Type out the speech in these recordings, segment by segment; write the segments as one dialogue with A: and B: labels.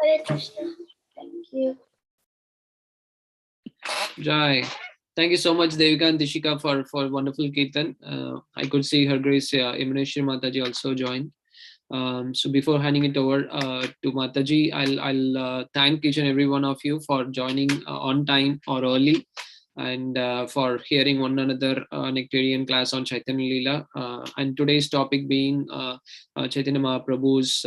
A: Hare Krishna. Thank you.
B: Jai. Thank you so much, Devika and Dishika, for wonderful Kirtan. I could see Her Grace Imaneshwar Mataji also joined. So before handing it over to Mataji, I'll thank each and every one of you for joining on time or early, and for hearing one another nectarian class on Chaitanya Leela. And today's topic being Chaitanya Mahaprabhu's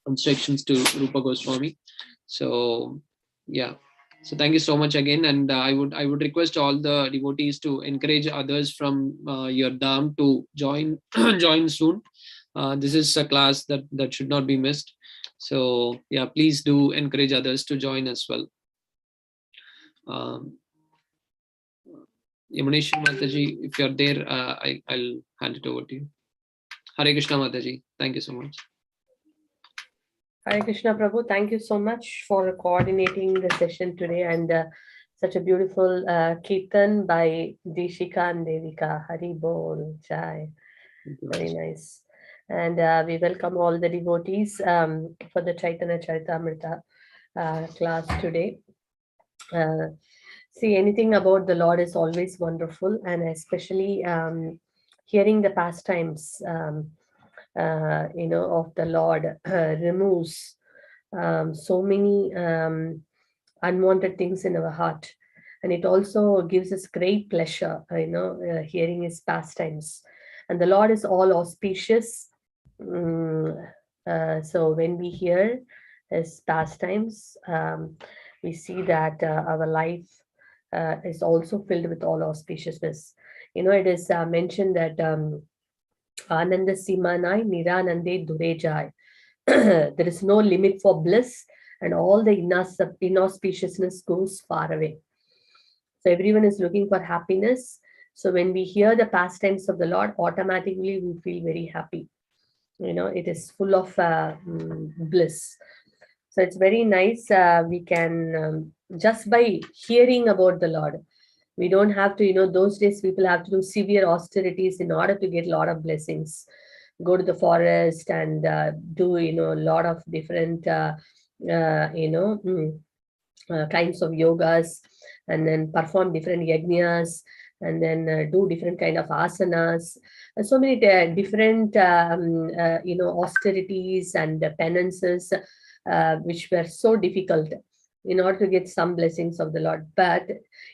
B: instructions to Rupa Goswami. So yeah. So thank you so much again, and I would request all the devotees to encourage others from your dham to join join soon. This is a class that should not be missed. So yeah, please do encourage others to join as well. Yamunesh Mataji, if you're there, I'll hand it over to you. Hare Krishna Mataji, thank you so much.
C: Hare Krishna Prabhu, thank you so much for coordinating the session today, and such a beautiful Kirtan by Dishika and Devika. Hari Bol, Jai. Very nice. And we welcome all the devotees for the Chaitanya Charitamrita class today. See, anything about the Lord is always wonderful, and especially hearing the pastimes of the Lord removes so many unwanted things in our heart, and it also gives us great pleasure, hearing his pastimes. And the Lord is all auspicious. So when we hear his pastimes, we see that our life is also filled with all auspiciousness. It is mentioned that Ananda Simanai Niranande Durejai. There is no limit for bliss, and all the inauspiciousness goes far away. So everyone is looking for happiness. So when we hear the pastimes of the Lord, automatically we feel very happy. It is full of bliss. So it's very nice. We can, just by hearing about the Lord, we don't have to, those days people have to do severe austerities in order to get a lot of blessings. Go to the forest and do, a lot of different, kinds of yogas, and then perform different yajnas, and then do different kind of asanas. And so many different, austerities and penances, which were so difficult in order to get some blessings of the Lord. But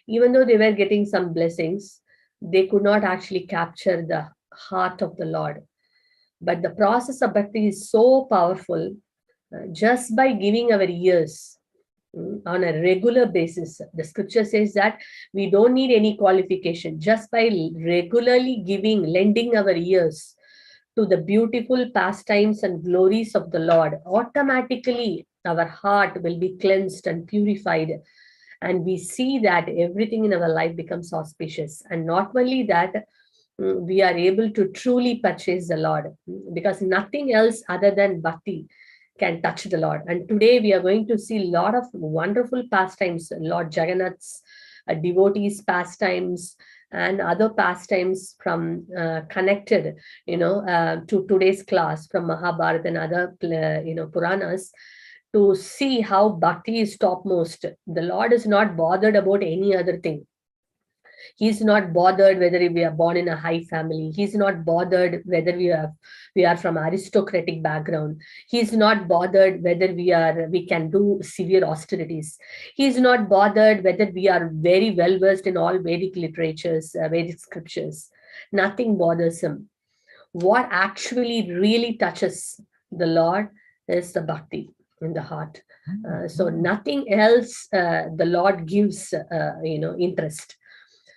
C: even though they were getting some blessings, they could not actually capture the heart of the Lord. But the process of bhakti is so powerful, just by giving our ears on a regular basis. The scripture says that we don't need any qualification. Just by regularly lending our ears to the beautiful pastimes and glories of the Lord, automatically our heart will be cleansed and purified, and we see that everything in our life becomes auspicious. And not only that, we are able to truly purchase the Lord, because nothing else other than bhakti can touch the Lord. And today we are going to see a lot of wonderful pastimes, Lord Jagannath's devotees pastimes, and other pastimes from connected, to today's class from Mahabharata and other, Puranas, to see how bhakti is topmost. The Lord is not bothered about any other thing. He's not bothered whether we are born in a high family. He's not bothered whether we are from aristocratic background. He's not bothered whether we can do severe austerities. He's not bothered whether we are very well versed in all Vedic literatures, Vedic scriptures. Nothing bothers him. What actually really touches the Lord is the bhakti in the heart. So nothing else the Lord gives, interest.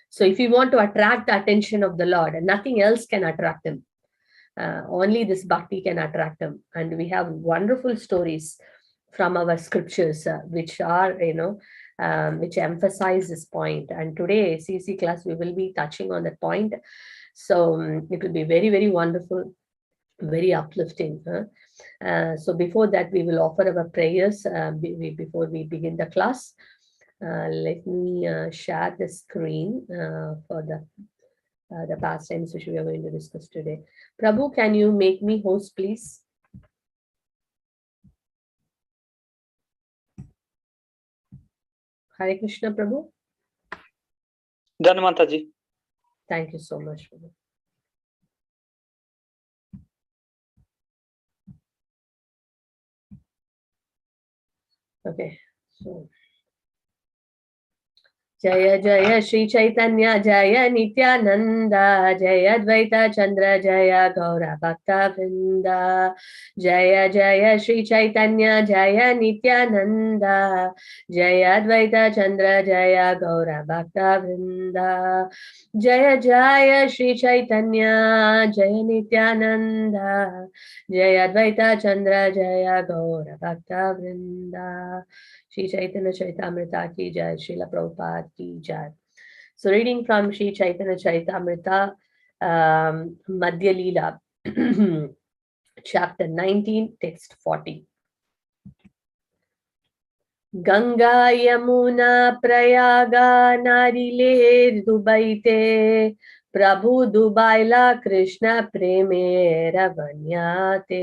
C: So if you want to attract the attention of the Lord, nothing else can attract him. Only this bhakti can attract him. And we have wonderful stories from our scriptures, which are, which emphasize this point. And today, CC class, we will be touching on that point. So it will be very, very wonderful, very uplifting. So before that, we will offer our prayers before we begin the class. Let me share the screen for the pastimes which we are going to discuss today. Prabhu, can you make me host, please? Hare Krishna, Prabhu.
D: Done, Mataji.
C: Thank you so much, Prabhu. Okay, so Jaya Jaya Sri Chaitanya Jaya Nityananda Jaya Advaita Chandra Jaya Gaura Bhakta Vrinda Jaya Jaya Sri Chaitanya Jaya Nityananda Jaya Advaita Chandra Jaya Gaura Bhakta Vrinda Jaya Jaya Sri Chaitanya Jaya Nityananda Jaya Advaita Chandra Jaya Gaura Bhakta Vrinda Sri Chaitanya Charitamrita ki jai, Srila Prabhupada ki jai. So reading from Sri Chaitanya Charitamrita, Madhya Leela, chapter 19, text 40. Ganga Yamuna Prayaga Narile Dubaite Prabhu Dubaila Krishna Preme Ravanyate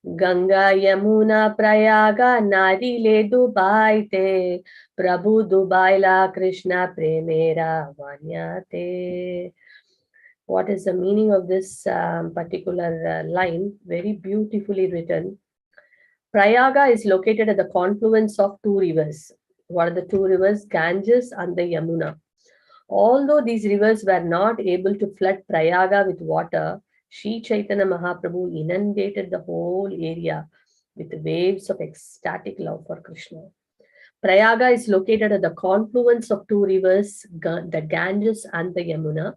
C: Ganga Yamuna Prayaga Narile Dubaite Prabhu Dubaila Krishna Premera Vanyate. What is the meaning of this particular line? Very beautifully written. Prayaga is located at the confluence of two rivers. What are the two rivers? Ganges and the Yamuna. Although these rivers were not able to flood Prayaga with water, Sri Chaitanya Mahaprabhu inundated the whole area with waves of ecstatic love for Krishna. Prayaga is located at the confluence of two rivers, the Ganges and the Yamuna.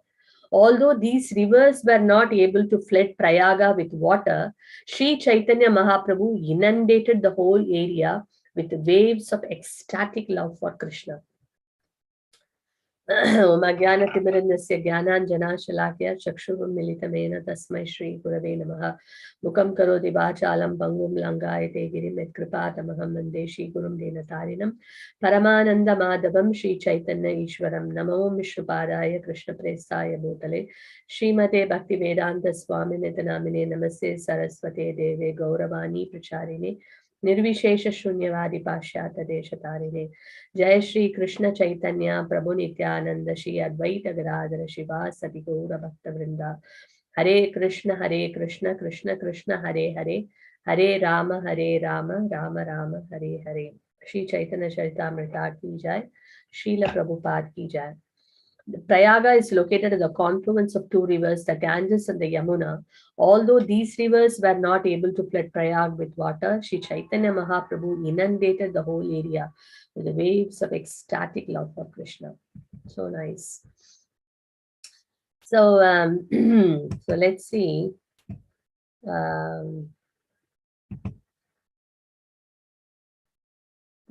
C: Although these rivers were not able to flood Prayaga with water, Sri Chaitanya Mahaprabhu inundated the whole area with waves of ecstatic love for Krishna. Om Ajnana Timirandasya Jnananjana Shalakya Chakshurvam Militamena Tasmai Shri Gurave Namaha Mukam Karoti Vachalam Pangum Langayate Girim Et Kripatamaham Vande Shri Gurum Denatarinam Paramananda Madhavam Shri Chaitanya Ishwaram Namo Vishnupadaya Krishna Prestaya Bhutale Srimate Bhakti Vedanta Swami Nitanamine Namaste Saraswate Deve Gauravani Pracharine Nirvishesha Shunyavadi Pashyata Deshatarine Jai Shri Krishna Chaitanya Prabhu Nityananda Shri Advaita Gadadhara Shiva Sati Gaura Bhakta Vrinda Hare Krishna Krishna Krishna Hare Hare Hare Rama Rama Rama Hare Hare. Shri Chaitanya Charitamrita ki jai, Srila Prabhupada ki jai. The Prayaga is located at the confluence of two rivers, the Ganges and the Yamuna. Although these rivers were not able to flood Prayag with water, Sri Chaitanya Mahaprabhu inundated the whole area with the waves of ecstatic love for Krishna. So nice. So, so let's see.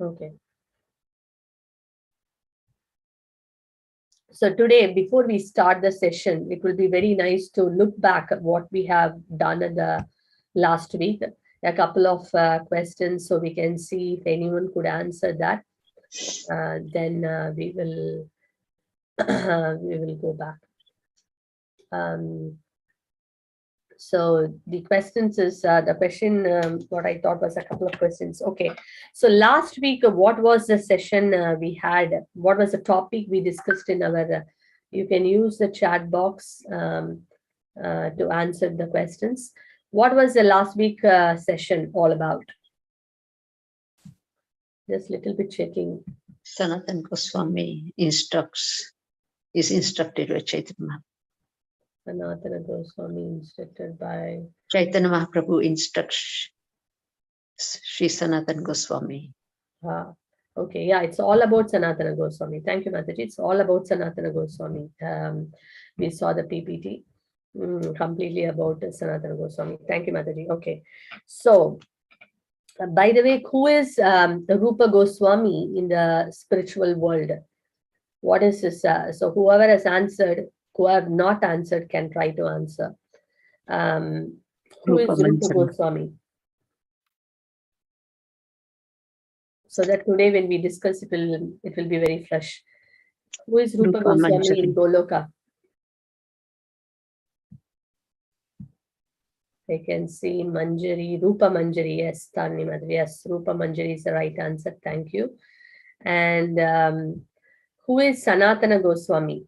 C: Okay. So today, before we start the session, it will be very nice to look back at what we have done in the last week. A couple of questions so we can see if anyone could answer that. Then we will go back. So the questions is the question, what I thought was a couple of questions. Okay. So last week, what was the session we had? What was the topic we discussed in our, you can use the chat box to answer the questions. What was the last week session all about? Just a little bit checking.
A: Sanatana Goswami instructs. is instructed by Chaitanya.
C: Sanatana Goswami instructed by
A: Chaitanya Mahaprabhu instructs Sri Sanatana Goswami.
C: Okay, yeah, it's all about Sanatana Goswami. Thank you, Mataji. It's all about Sanatana Goswami. We saw the PPT completely about Sanatana Goswami. Thank you, Mataji. Okay, so by the way, who is Rupa Goswami in the spiritual world? What is this? So whoever has answered, who have not answered can try to answer. Who is Rupa Goswami? So that today when we discuss, it will be very fresh. Who is Rupa Goswami in Goloka? I can see Manjari, Rupa Manjari. Yes, Tarni Madhuri. Yes, Rupa Manjari is the right answer. Thank you. And who is Sanatana Goswami?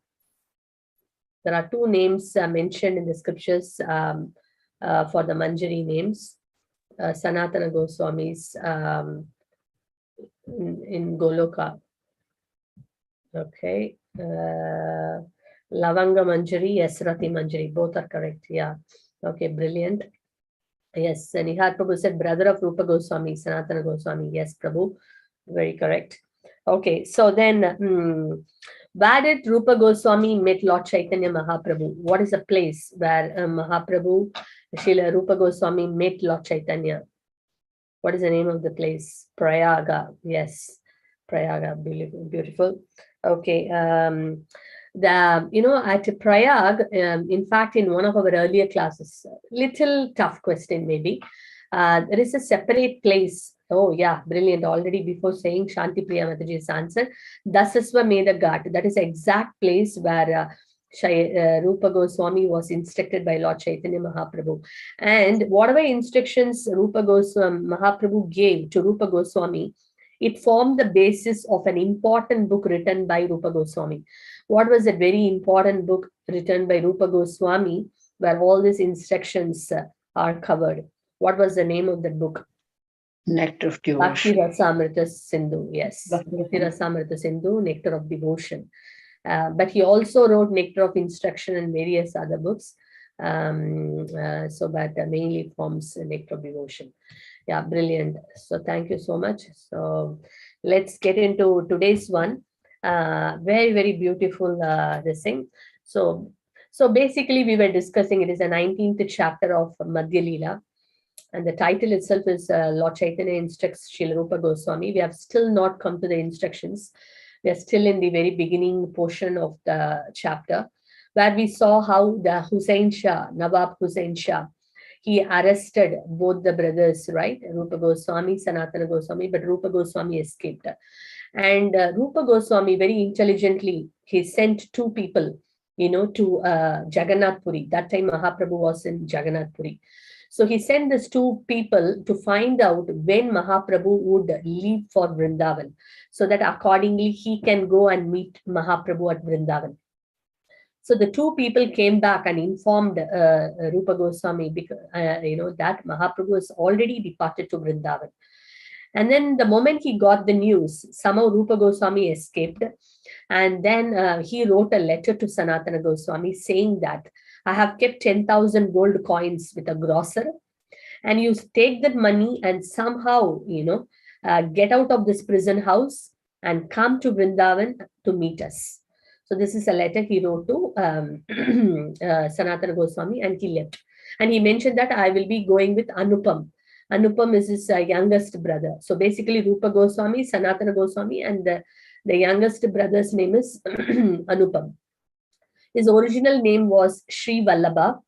C: There are two names mentioned in the scriptures for the Manjari names. Sanatana Goswamis in Goloka. Okay. Lavanga Manjari, yes, Rati Manjari. Both are correct. Yeah. Okay, brilliant. Yes, Nihar Prabhu said brother of Rupa Goswami, Sanatana Goswami. Yes, Prabhu. Very correct. Okay, so then where did Rupa Goswami meet Lord Chaitanya Mahaprabhu? What is the place where Mahaprabhu, Srila Rupa Goswami met Lord Chaitanya? What is the name of the place? Prayaga. Yes, Prayaga. Beautiful, beautiful. Okay. At Prayag, in fact, in one of our earlier classes, little tough question maybe. There is a separate place. Oh yeah, brilliant. Already before saying Shanti Priya Mataji's answer, Dasaswa Meda Ghat. That is the exact place where Rupa Goswami was instructed by Lord Chaitanya Mahaprabhu. And whatever instructions Rupa Goswami Mahaprabhu gave to Rupa Goswami, it formed the basis of an important book written by Rupa Goswami. What was a very important book written by Rupa Goswami where all these instructions are covered? What was the name of the book?
A: Nectar of Devotion.
C: Bhakti Rasamrita Sindhu. Yes, Bhakti Rasamrita Sindhu, Nectar of Devotion. But he also wrote Nectar of Instruction and various other books. So that mainly forms Nectar of Devotion. Yeah, brilliant. So thank you so much. So let's get into today's one. Very, very beautiful this thing. So basically we were discussing, it is the 19th chapter of Madhya Leela. And the title itself is Lord Chaitanya instructs Srila Rupa Goswami. We have still not come to the instructions. We are still in the very beginning portion of the chapter, where we saw how the Hussain Shah, Nawab Hussain Shah, he arrested both the brothers, right? Rupa Goswami, Sanatana Goswami, but Rupa Goswami escaped. And Rupa Goswami, very intelligently, he sent two people, to Jagannath Puri. That time Mahaprabhu was in Jagannath Puri. So he sent these two people to find out when Mahaprabhu would leave for Vrindavan, so that accordingly he can go and meet Mahaprabhu at Vrindavan. So the two people came back and informed Rupa Goswami, because, that Mahaprabhu has already departed to Vrindavan. And then the moment he got the news, somehow Rupa Goswami escaped. And then he wrote a letter to Sanatana Goswami saying that, I have kept 10,000 gold coins with a grocer, and you take that money and somehow, get out of this prison house and come to Vrindavan to meet us. So this is a letter he wrote to Sanatana Goswami, and he left. And he mentioned that I will be going with Anupam. Anupam is his youngest brother. So basically Rupa Goswami, Sanatana Goswami, and the youngest brother's name is Anupam. His original name was Sri Vallabha.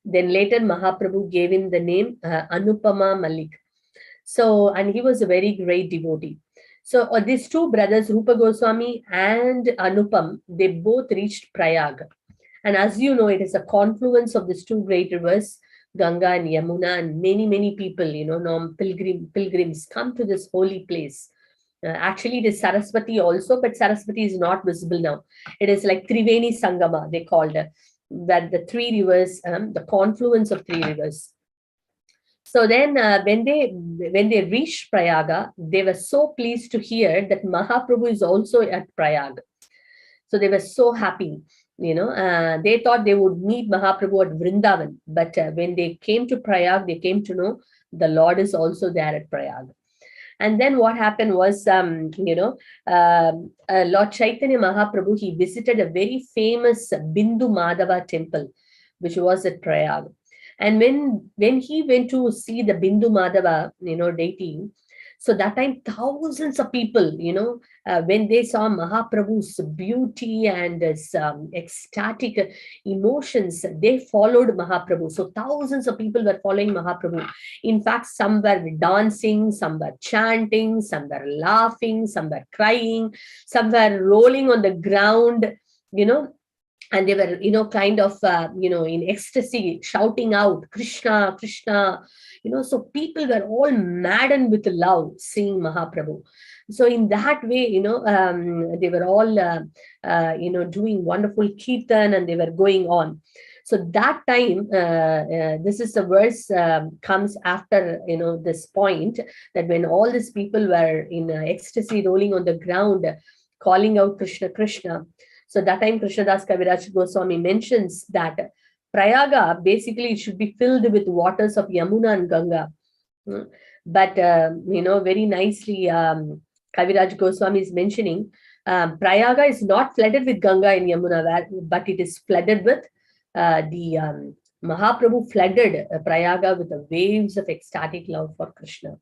C: Then later Mahaprabhu gave him the name Anupama Malik. So, and he was a very great devotee. So these two brothers, Rupa Goswami and Anupam, they both reached Prayag. And as you know, it is a confluence of these two great rivers, Ganga and Yamuna, and many, many people, pilgrims come to this holy place. Actually, it is Saraswati also, but Saraswati is not visible now. It is like Triveni Sangama, they called it, that the three rivers, the confluence of three rivers. So then when they reached Prayaga, they were so pleased to hear that Mahaprabhu is also at Prayag. So they were so happy. They thought they would meet Mahaprabhu at Vrindavan, but when they came to Prayag, they came to know the Lord is also there at Prayag. And then what happened was, Lord Chaitanya Mahaprabhu, he visited a very famous Bindu Madhava temple, which was at Prayag. And when he went to see the Bindu Madhava, deity, so that time thousands of people, when they saw Mahaprabhu's beauty and his ecstatic emotions, they followed Mahaprabhu. So thousands of people were following Mahaprabhu. In fact, some were dancing, some were chanting, some were laughing, some were crying, some were rolling on the ground, and they were, kind of, in ecstasy, shouting out, Krishna, Krishna, so people were all maddened with love seeing Mahaprabhu. So in that way, they were all, doing wonderful kirtan, and they were going on. So that time, this is the verse comes after, this point, that when all these people were in ecstasy, rolling on the ground, calling out Krishna, Krishna. So that time Krishnadas Kaviraj Goswami mentions that Prayaga, basically it should be filled with waters of Yamuna and Ganga. But, very nicely, Kaviraj Goswami is mentioning, Prayaga is not flooded with Ganga and Yamuna, but it is flooded with the Mahaprabhu flooded Prayaga with the waves of ecstatic love for Krishna.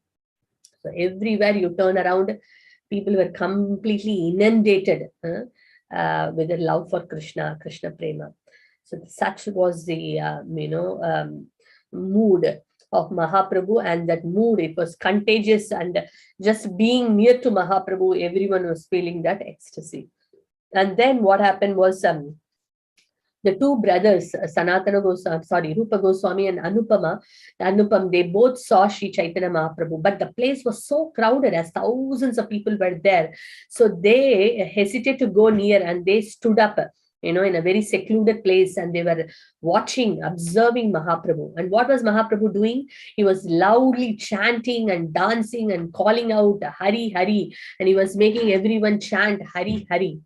C: So everywhere you turn around, people were completely inundated with a love for Krishna, Krishna Prema. So such was the, mood of Mahaprabhu, and that mood, it was contagious, and just being near to Mahaprabhu, everyone was feeling that ecstasy. And then what happened was, the two brothers, Rupa Goswami and Anupam, they both saw Sri Chaitanya Mahaprabhu, but the place was so crowded as thousands of people were there. So they hesitated to go near, and they stood up, in a very secluded place, and they were watching, observing Mahaprabhu. And what was Mahaprabhu doing? He was loudly chanting and dancing and calling out Hari, Hari, and he was making everyone chant Hari, Hari.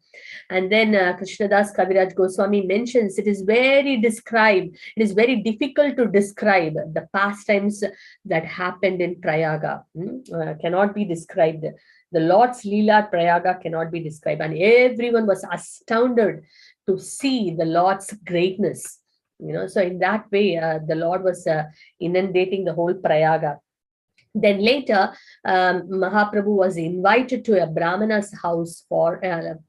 C: And then Krishnadas Kaviraj Goswami mentions it is very difficult to describe the pastimes that happened in Prayaga. Cannot be described. The Lord's Leela at Prayaga cannot be described. And everyone was astounded to see the Lord's greatness. So in that way, the Lord was inundating the whole Prayaga. Then later, Mahaprabhu was invited to a Brahmana's house for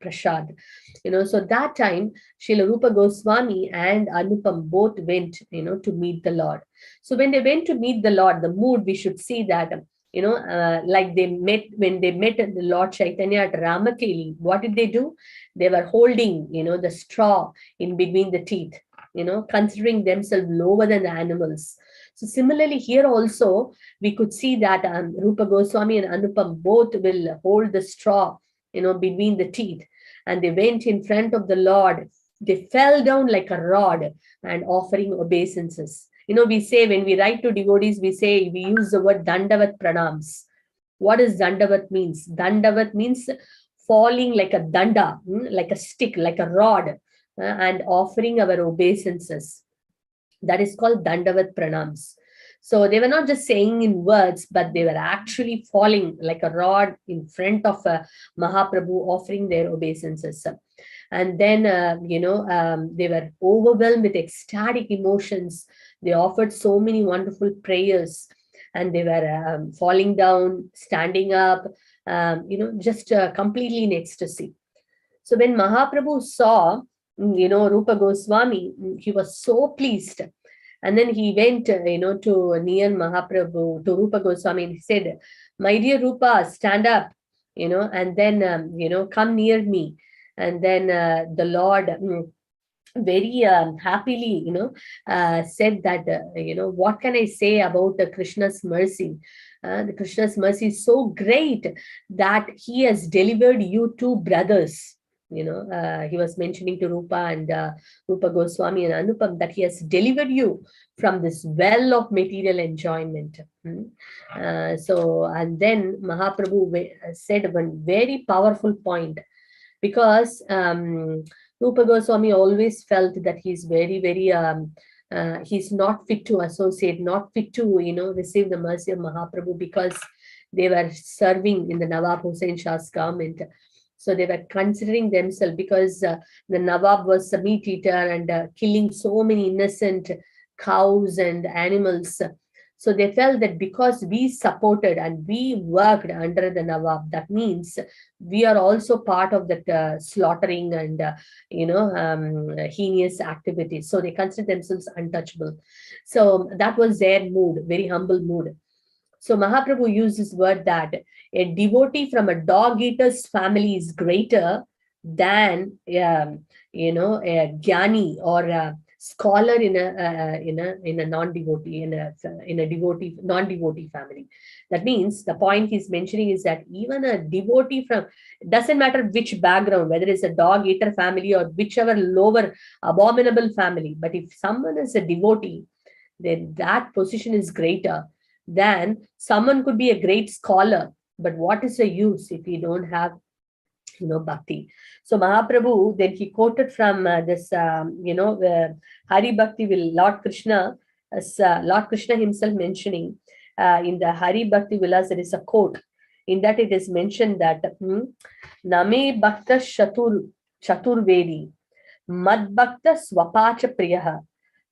C: prasad. So that time, Srila Rupa Goswami and Anupam both went, to meet the Lord. So when they went to meet the Lord, the mood, we should see that, like when they met the Lord Chaitanya at Ramakeli, what did they do? They were holding, the straw in between the teeth, considering themselves lower than the animals. So similarly, here also, we could see that Rupa Goswami and Anupam both will hold the straw, between the teeth. And they went in front of the Lord. They fell down like a rod and offering obeisances. We say, when we write to devotees, we use the word Dandavat Pranams. What does Dandavat means? Dandavat means falling like a danda, like a stick, like a rod, and offering our obeisances. That is called Dandavat Pranams. So they were not just saying in words, but they were actually falling like a rod in front of Mahaprabhu, offering their obeisances. And then, they were overwhelmed with ecstatic emotions. They offered so many wonderful prayers, and they were falling down, standing up, just completely in ecstasy. So when Mahaprabhu saw, Rupa Goswami, he was so pleased. And then he went, to near Mahaprabhu, to Rupa Goswami, and he said, "My dear Rupa, stand up, and then, come near me." And then the Lord very happily, said that, what can I say about Krishna's mercy? The Krishna's mercy is so great that he has delivered you two brothers. He was mentioning to Rupa and Rupa Goswami and Anupam that he has delivered you from this well of material enjoyment. And then Mahaprabhu said one very powerful point, because Rupa Goswami always felt that he's very, very, he's not fit to associate, not fit to, receive the mercy of Mahaprabhu, because they were serving in the Nawab Hussain Shah's government. So they were considering themselves, because the Nawab was a meat eater and killing so many innocent cows and animals. So they felt that because we supported and we worked under the Nawab, that means we are also part of that slaughtering and, heinous activities. So they consider themselves untouchable. So that was their mood, very humble mood. So Mahaprabhu uses word that a devotee from a dog eater's family is greater than, a jnani or a scholar in a non-devotee, in a devotee, non-devotee family. That means the point he's mentioning is that even a devotee from, doesn't matter which background, whether it's a dog eater family or whichever lower abominable family, but if someone is a devotee, then that position is greater than someone could be a great scholar. But what is the use if you don't have, bhakti? So Mahaprabhu, then he quoted from this, Hari Bhakti will Lord Krishna, as Lord Krishna himself mentioning in the Hari Bhakti Vilas, there is a quote. In that it is mentioned that Name Bhakta Chaturvedi Mad Bhakta Swapacha Priyaha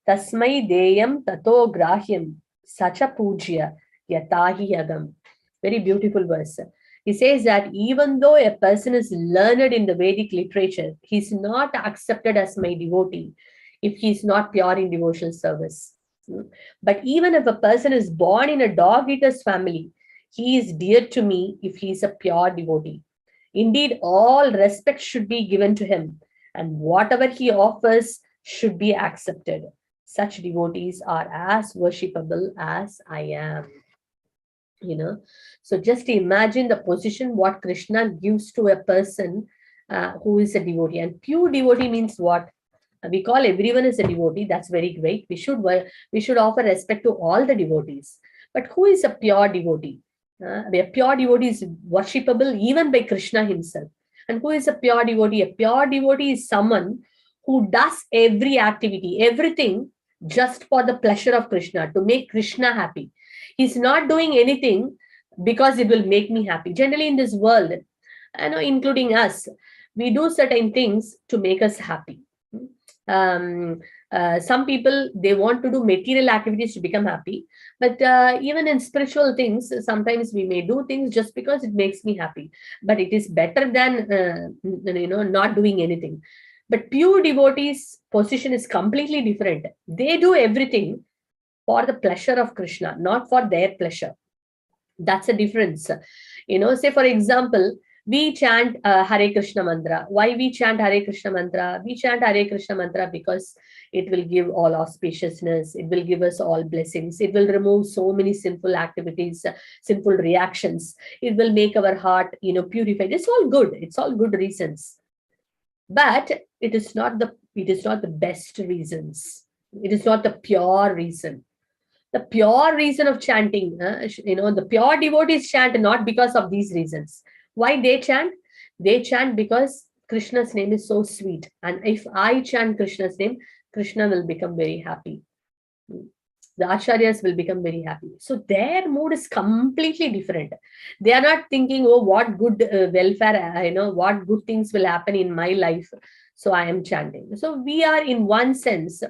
C: Tasmai Deyam Tato Grahyam Sacha Pujya Yatahi Agam. Very beautiful verse. He says that even though a person is learned in the Vedic literature, he's not accepted as my devotee if he's not pure in devotional service. But even if a person is born in a dog eater's family, he is dear to me if he is a pure devotee. Indeed, all respect should be given to him, and whatever he offers should be accepted. Such devotees are as worshipable as I am. So just imagine the position what Krishna gives to a person who is a devotee. And pure devotee means what? We call everyone as a devotee. That's very great. We should offer respect to all the devotees. But who is a pure devotee? A pure devotee is worshipable even by Krishna himself. And who is a pure devotee? A pure devotee is someone who does every activity, everything just for the pleasure of Krishna, to make Krishna happy. He's not doing anything because it will make me happy. Generally in this world, including us, we do certain things to make us happy. Some people, they want to do material activities to become happy. But even in spiritual things, sometimes we may do things just because it makes me happy. But it is better than, not doing anything. But pure devotees' position is completely different. They do everything for the pleasure of Krishna, not for their pleasure. That's a difference. Say for example, we chant Hare Krishna mantra. Why we chant Hare Krishna mantra? We chant Hare Krishna mantra because it will give all auspiciousness. It will give us all blessings. It will remove so many sinful activities, sinful reactions. It will make our heart, purified. It's all good. It's all good reasons. But it is not the best reasons. It is not the pure reason. The pure reason of chanting, the pure devotees chant not because of these reasons. Why they chant? They chant because Krishna's name is so sweet. And if I chant Krishna's name, Krishna will become very happy. The acharyas will become very happy. So their mood is completely different. They are not thinking, oh, what good welfare, what good things will happen in my life. So I am chanting. So we are in one sense,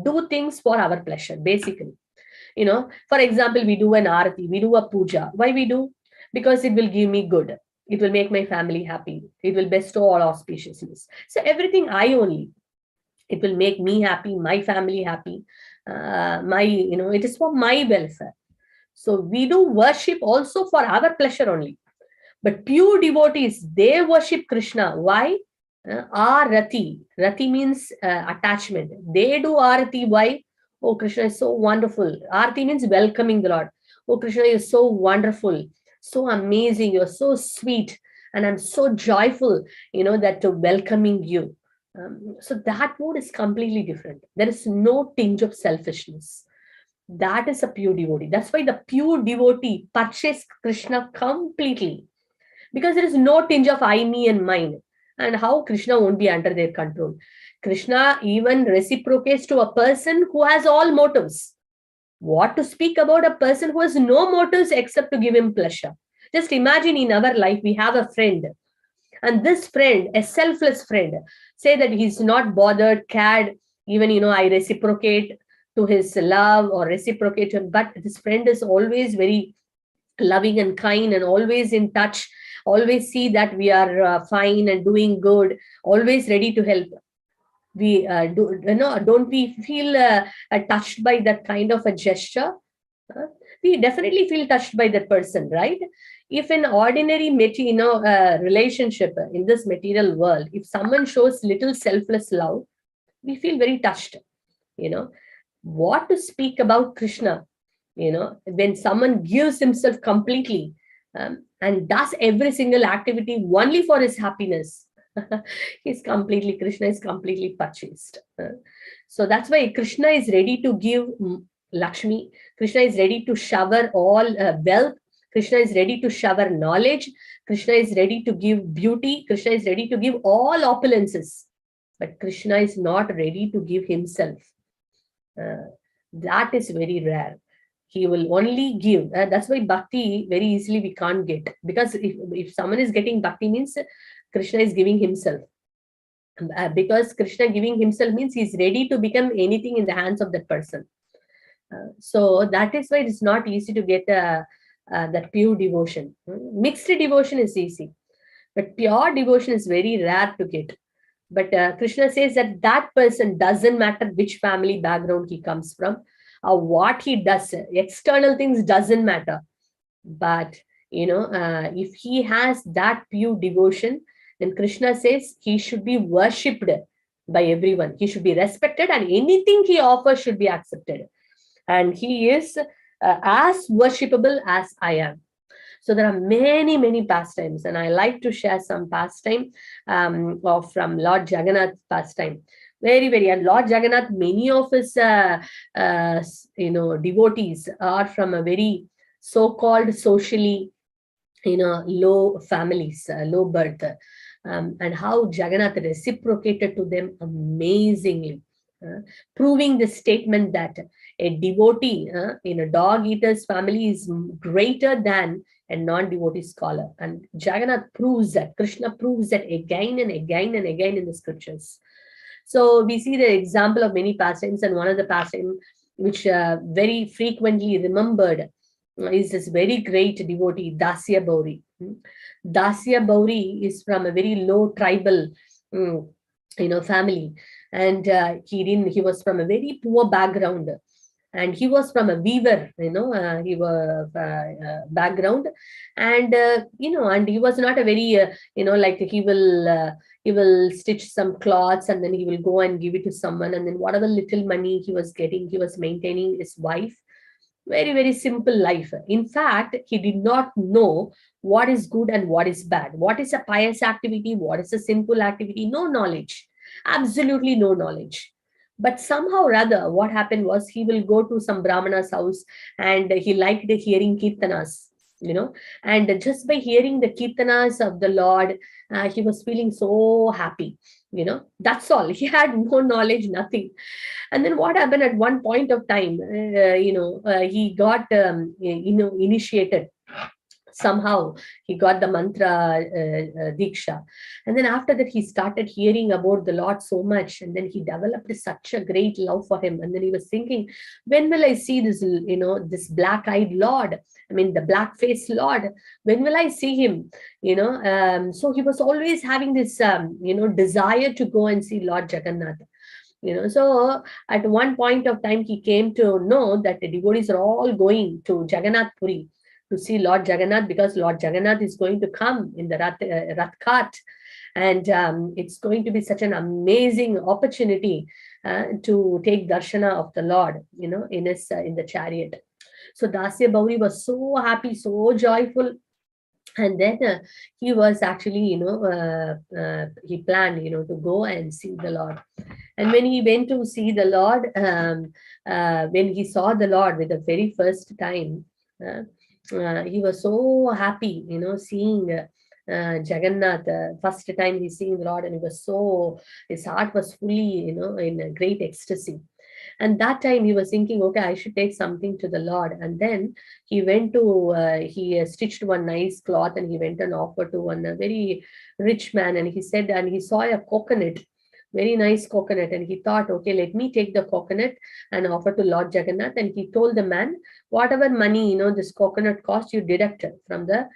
C: do things for our pleasure, basically. For example, we do an arati, we do a puja. Why we do? Because it will give me good. It will make my family happy. It will bestow all auspiciousness. So everything I only. It will make me happy, my family happy. It is for my welfare. So we do worship also for our pleasure only. But pure devotees, they worship Krishna. Why? Arati. Rati means attachment. They do arati. Why? Oh, Krishna is so wonderful. Arati means welcoming the Lord. Oh, Krishna is so wonderful, so amazing. You're so sweet. And I'm so joyful, that to welcoming you. So that mood is completely different. There is no tinge of selfishness. That is a pure devotee. That's why the pure devotee purchases Krishna completely. because there is no tinge of I, me and mine. And how Krishna won't be under their control? Krishna even reciprocates to a person who has all motives. What to speak about a person who has no motives except to give him pleasure? Just imagine in our life, we have a friend, and this friend, a selfless friend, say that he's not bothered, cared, even, I reciprocate to his love or reciprocate to him, but this friend is always very loving and kind and always in touch, always see that we are fine and doing good, always ready to help. We don't we feel touched by that kind of a gesture? We definitely feel touched by that person, right? If an ordinary relationship in this material world, if someone shows little selfless love, we feel very touched. What to speak about Krishna? When someone gives himself completely and does every single activity only for his happiness, Krishna is completely purchased. So that's why Krishna is ready to give Lakshmi. Krishna is ready to shower all wealth. Krishna is ready to shower knowledge. Krishna is ready to give beauty. Krishna is ready to give all opulences. But Krishna is not ready to give himself. That is very rare. He will only give. That's why bhakti very easily we can't get. Because if someone is getting bhakti, means Krishna is giving himself. Because Krishna giving himself means he's ready to become anything in the hands of that person. So that is why it's not easy to get that pure devotion. Mixed devotion is easy, but pure devotion is very rare to get. But Krishna says that person doesn't matter which family background he comes from or what he does. External things doesn't matter. But, if he has that pure devotion, then Krishna says he should be worshipped by everyone. He should be respected and anything he offers should be accepted. And he is as worshipable as I am. So there are many, many pastimes, and I like to share some pastime from Lord Jagannath's pastime. Very, very, and Lord Jagannath, many of his devotees are from a very so-called socially, low families, low birth, and how Jagannath reciprocated to them amazingly, proving the statement that a devotee in a dog eater's family is greater than a non-devotee scholar. And Jagannath proves that, Krishna proves that again and again and again in the scriptures. So we see the example of many pastimes, and one of the pastimes which very frequently remembered is this very great devotee, Dasya Bauri. Dasya Bauri is from a very low tribal, family, and he was from a very poor background, and he was from a weaver, he was background, and and he was not a very like he will stitch some cloths and then he will go and give it to someone, and then whatever little money he was getting, he was maintaining his wife. Very, very simple life. In fact, he did not know what is good and what is bad, what is a pious activity, what is a sinful activity. No knowledge, absolutely no knowledge. But somehow or other, what happened was he will go to some Brahmana's house and he liked hearing kirtanas, and just by hearing the kirtanas of the Lord, he was feeling so happy. That's all. He had no knowledge, nothing. And then what happened at one point of time, he got, initiated. Somehow he got the mantra diksha, and then after that he started hearing about the Lord so much, and then he developed such a great love for him. And then he was thinking, when will I see this, this black-eyed Lord, the black-faced Lord, when will I see him? So he was always having this desire to go and see Lord Jagannath. So at one point of time he came to know that the devotees are all going to Jagannath Puri to see Lord Jagannath, because Lord Jagannath is going to come in the Rath Cart, and it's going to be such an amazing opportunity to take darshana of the Lord, in the chariot. So Dasya Bauri was so happy, so joyful, and then he was actually, he planned, to go and see the Lord. And when he went to see the Lord, when he saw the Lord with the very first time, he was so happy, seeing Jagannath, first time he's seeing the Lord, and his heart was fully, in a great ecstasy. And that time he was thinking, okay, I should take something to the Lord. And then he went to, he stitched one nice cloth, and he went and offered to one very rich man. And he said, and he saw a coconut, very nice coconut. And he thought, okay, let me take the coconut and offer to Lord Jagannath. And he told the man, whatever money, this coconut cost, you deduct from the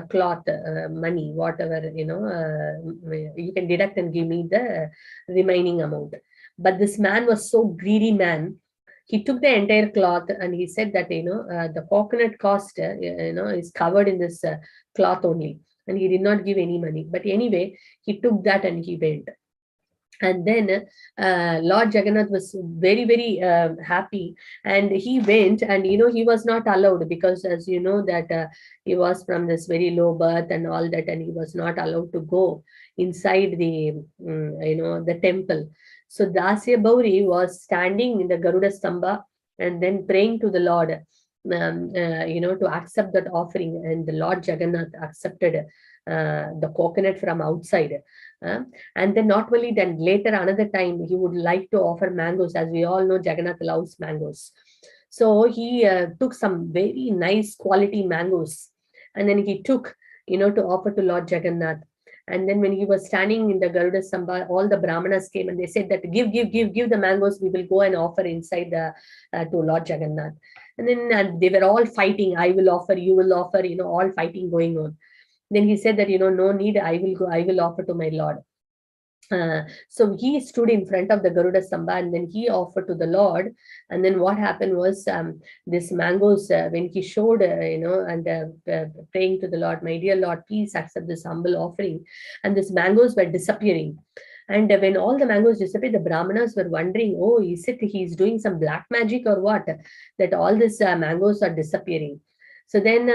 C: cloth money, whatever, you can deduct and give me the remaining amount. But this man was so greedy man. He took the entire cloth and he said that, the coconut cost, is covered in this cloth only. And he did not give any money. But anyway, he took that and he went. And then Lord Jagannath was very, very happy, and he went, and he was not allowed, because as you know that he was from this very low birth and all that, and he was not allowed to go inside the the temple. So Dasya Bauri was standing in the Garuda Stamba and then praying to the Lord, to accept that offering, and the Lord Jagannath accepted the coconut from outside. And then not only then, later another time he would like to offer mangoes. As we all know, Jagannath loves mangoes. So he took some very nice quality mangoes, and then he took, to offer to Lord Jagannath. And then when he was standing in the Garuda Samba, all the Brahmanas came and they said that give the mangoes, we will go and offer inside to Lord Jagannath. And then they were all fighting, I will offer, you will offer, all fighting going on. Then he said that, no need, I will offer to my Lord. So he stood in front of the Garuda Samba, and then he offered to the Lord. And then what happened was, this mangoes, when he showed, and praying to the Lord, my dear Lord, please accept this humble offering. And these mangoes were disappearing. And when all the mangoes disappeared, the Brahmanas were wondering, oh, is it he's doing some black magic or what, that all these mangoes are disappearing. So then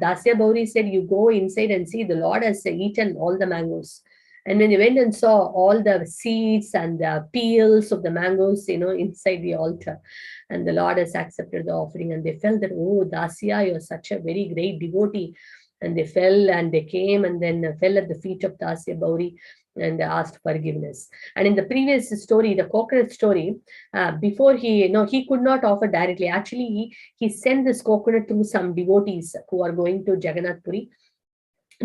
C: Dasya Bauri said, you go inside and see, the Lord has eaten all the mangoes. And when they went and saw all the seeds and the peels of the mangoes, inside the altar, and the Lord has accepted the offering, and they felt that, oh, Dasya, you're such a very great devotee. And they fell and they came and then fell at the feet of Dasya Bauri and asked forgiveness. And in the previous story, the coconut story, before he could not offer directly. Actually, he sent this coconut through some devotees who are going to Jagannath Puri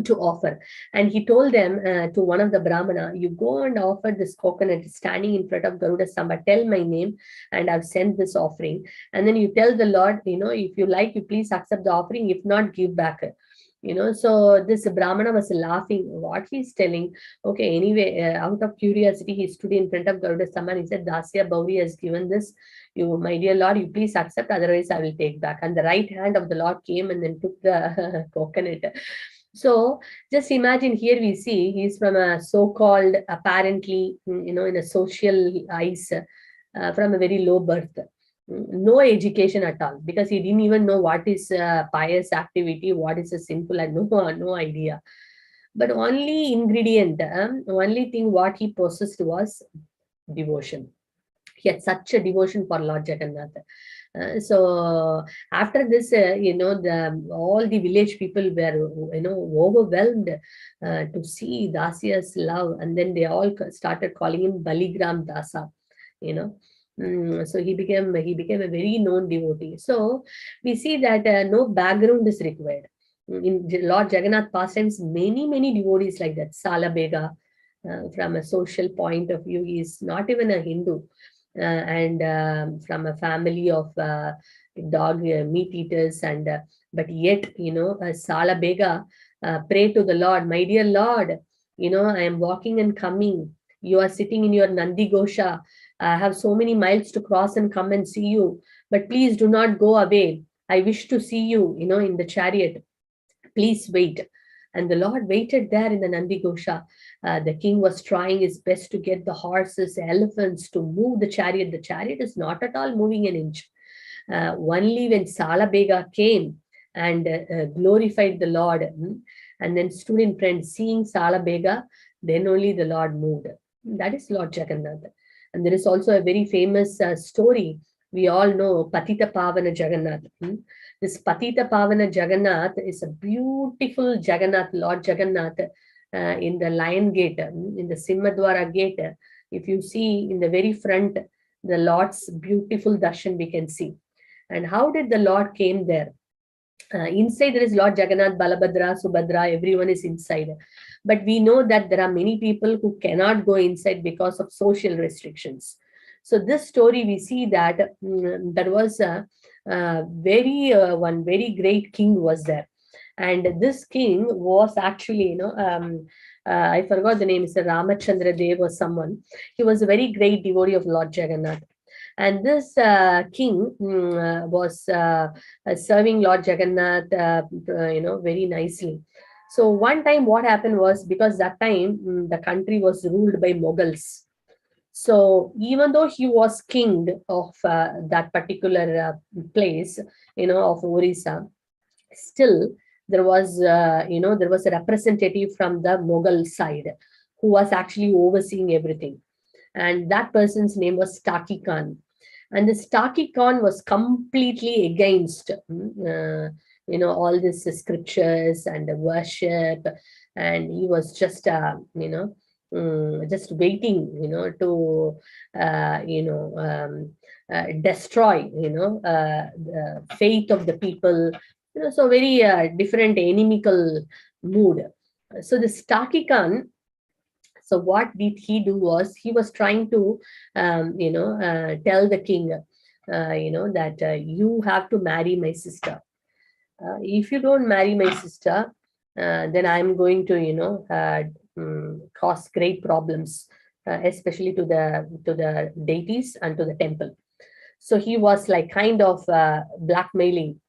C: to offer. And he told them to one of the Brahmana, you go and offer this coconut standing in front of Garuda Samba, tell my name, and I've sent this offering. And then you tell the Lord, if you like, you please accept the offering, if not, give back. So this Brahmana was laughing what he's telling. Okay, anyway, out of curiosity, he stood in front of Garuda Samba and he said, Dasya Bauri has given this. You, my dear Lord, you please accept, otherwise I will take back. And the right hand of the Lord came and then took the coconut. So just imagine, here we see he's from a so-called, apparently, in a social eyes, from a very low birth. No education at all, because he didn't even know what is pious activity, what is a sinful, and no idea. But only ingredient, only thing what he possessed was devotion. He had such a devotion for Lord Jagannath. So after this, all the village people were, overwhelmed to see Dasya's love, and then they all started calling him Baligram Dasa. So he became a very known devotee. So we see that no background is required. In Lord Jagannath pastimes, many devotees like that. Salabega, from a social point of view, he is not even a Hindu, and from a family of dog meat eaters, and but yet, Salabega pray to the Lord, my dear Lord, I am walking and coming. You are sitting in your Nandi Gosha. I have so many miles to cross and come and see you, but please do not go away. I wish to see you, in the chariot. Please wait. And the Lord waited there in the Nandi Gosha. The king was trying his best to get the horses, elephants to move the chariot. The chariot is not at all moving an inch. Only when Salabega came and glorified the Lord, and then stood in front seeing Salabega, then only the Lord moved. That is Lord Jagannath. And there is also a very famous story we all know Patita Pavana Jagannath. This Patita Pavana Jagannath is a beautiful Jagannath, Lord Jagannath, in the Lion Gate, in the Simhadwara Gate. If you see in the very front, the Lord's beautiful darshan we can see. And how did the Lord came there? Inside there is Lord Jagannath, Balabhadra, Subhadra, everyone is inside. But we know that there are many people who cannot go inside because of social restrictions. So this story we see that there was one very great king was there. And this king was actually, I forgot the name, Mr. Ramachandra Dev or someone. He was a very great devotee of Lord Jagannath. And this king was serving Lord Jagannath, very nicely. So one time what happened was, because that time the country was ruled by Mughals. So even though he was king of that particular place, of Orissa, still there was, there was a representative from the Mughal side who was actually overseeing everything. And that person's name was Taki Khan. And this Taki Khan was completely against, all these scriptures and the worship. And he was just, just waiting, to, destroy, the faith of the people. So very different inimical mood. So this Taki Khan, so what did he do was, he was trying to, tell the king, that you have to marry my sister. If you don't marry my sister, then I'm going to, cause great problems, especially to the deities and to the temple. So he was like kind of blackmailing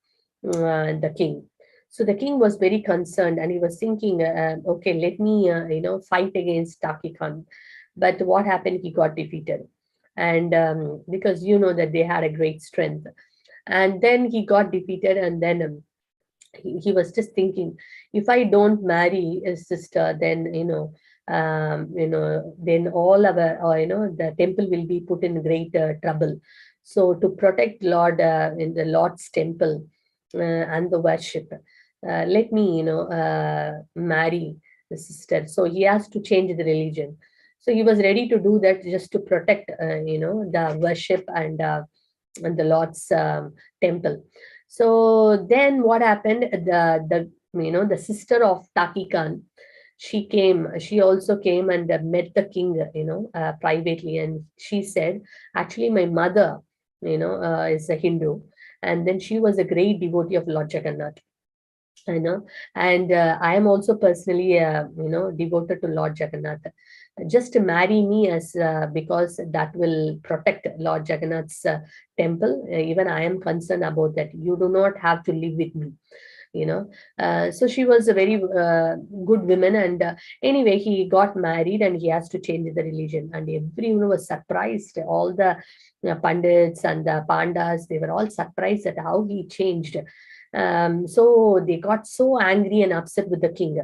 C: the king. So the king was very concerned, and he was thinking, okay, let me, fight against Taki Khan. But what happened? He got defeated. And because that they had a great strength. And then he got defeated, and then he was just thinking, if I don't marry his sister, then, then all our, the temple will be put in great trouble. So to protect Lord in the Lord's temple and the worship, let me, marry the sister. So he has to change the religion. So he was ready to do that just to protect, the worship and the Lord's temple. So then what happened? The sister of Taki Khan, she also came and met the king, privately. And she said, actually, my mother, is a Hindu. And then she was a great devotee of Lord Jagannath. And I am also personally, devoted to Lord Jagannath. Just to marry me as because that will protect Lord Jagannath's temple. Even I am concerned about that. You do not have to live with me. So she was a very good woman. And anyway, he got married and he has to change the religion. And everyone was surprised. All the Pandits and the Pandas, they were all surprised at how he changed. So they got so angry and upset with the king.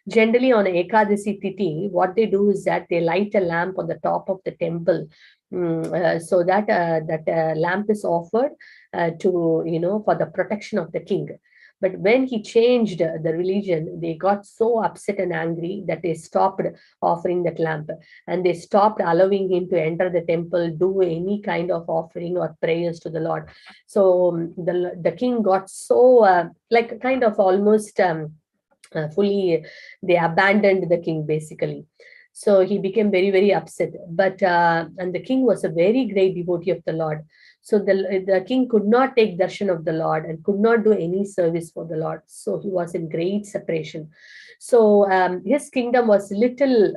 C: Generally on Ekadasi Tithi, what they do is that they light a lamp on the top of the temple, so that that lamp is offered to, for the protection of the king. But when he changed the religion, they got so upset and angry that they stopped offering that lamp, and they stopped allowing him to enter the temple, do any kind of offering or prayers to the Lord. So the king got so like kind of almost fully, they abandoned the king basically. So he became very, very upset. But and the king was a very great devotee of the Lord. So the king could not take darshan of the Lord and could not do any service for the Lord. So he was in great separation. So his kingdom was little,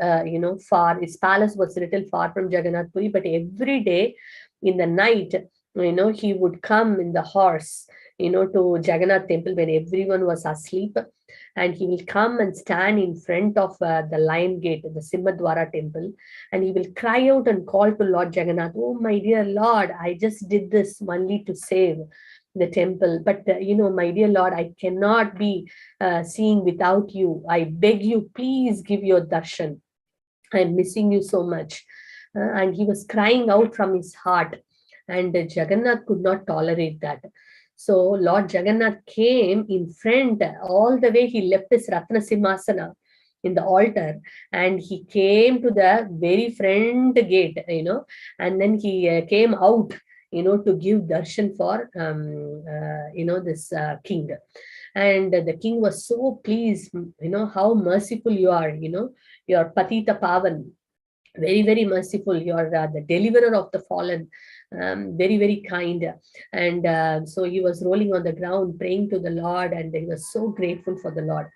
C: far. His palace was little far from Jagannath Puri. But every day in the night, he would come in the horse, to Jagannath temple when everyone was asleep. And he will come and stand in front of the Lion Gate, the Simhadwara temple, and he will cry out and call to Lord Jagannath, "Oh, my dear Lord, I just did this only to save the temple. But, my dear Lord, I cannot be seeing without you. I beg you, please give your darshan. I'm missing you so much." And he was crying out from his heart. And Jagannath could not tolerate that. So Lord Jagannath came in front, all the way he left his Ratna Simhasana in the altar, and he came to the very front gate, and then he came out, to give darshan for, this king. And the king was so pleased, how merciful you are, your Patita Pavan, very, very merciful. You are the deliverer of the fallen, very, very kind. And so he was rolling on the ground, praying to the Lord, and he was so grateful for the Lord.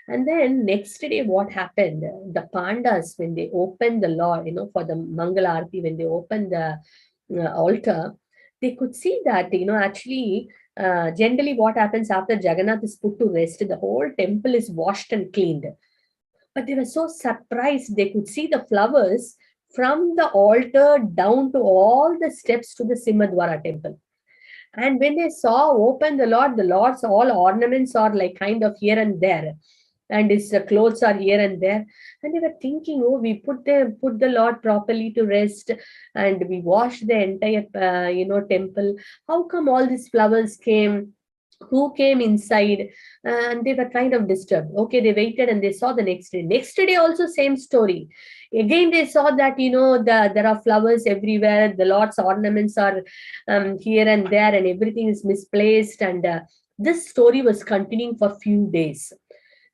C: And then next day, what happened? The Pandas, when they opened the Lord, for the Mangala Arati, when they opened the altar, they could see that, actually, generally what happens after Jagannath is put to rest, the whole temple is washed and cleaned. But they were so surprised. They could see the flowers from the altar down to all the steps to the Simhadwara temple. And when they saw open the Lord's all ornaments are like kind of here and there, and his clothes are here and there. And they were thinking, oh, we put the Lord properly to rest, and we washed the entire temple. How come all these flowers came? Who came inside? And they were kind of disturbed. Okay, they waited and they saw the next day. Next day also same story. Again, they saw that, there are flowers everywhere. The Lord's ornaments are here and there, and everything is misplaced. And this story was continuing for a few days.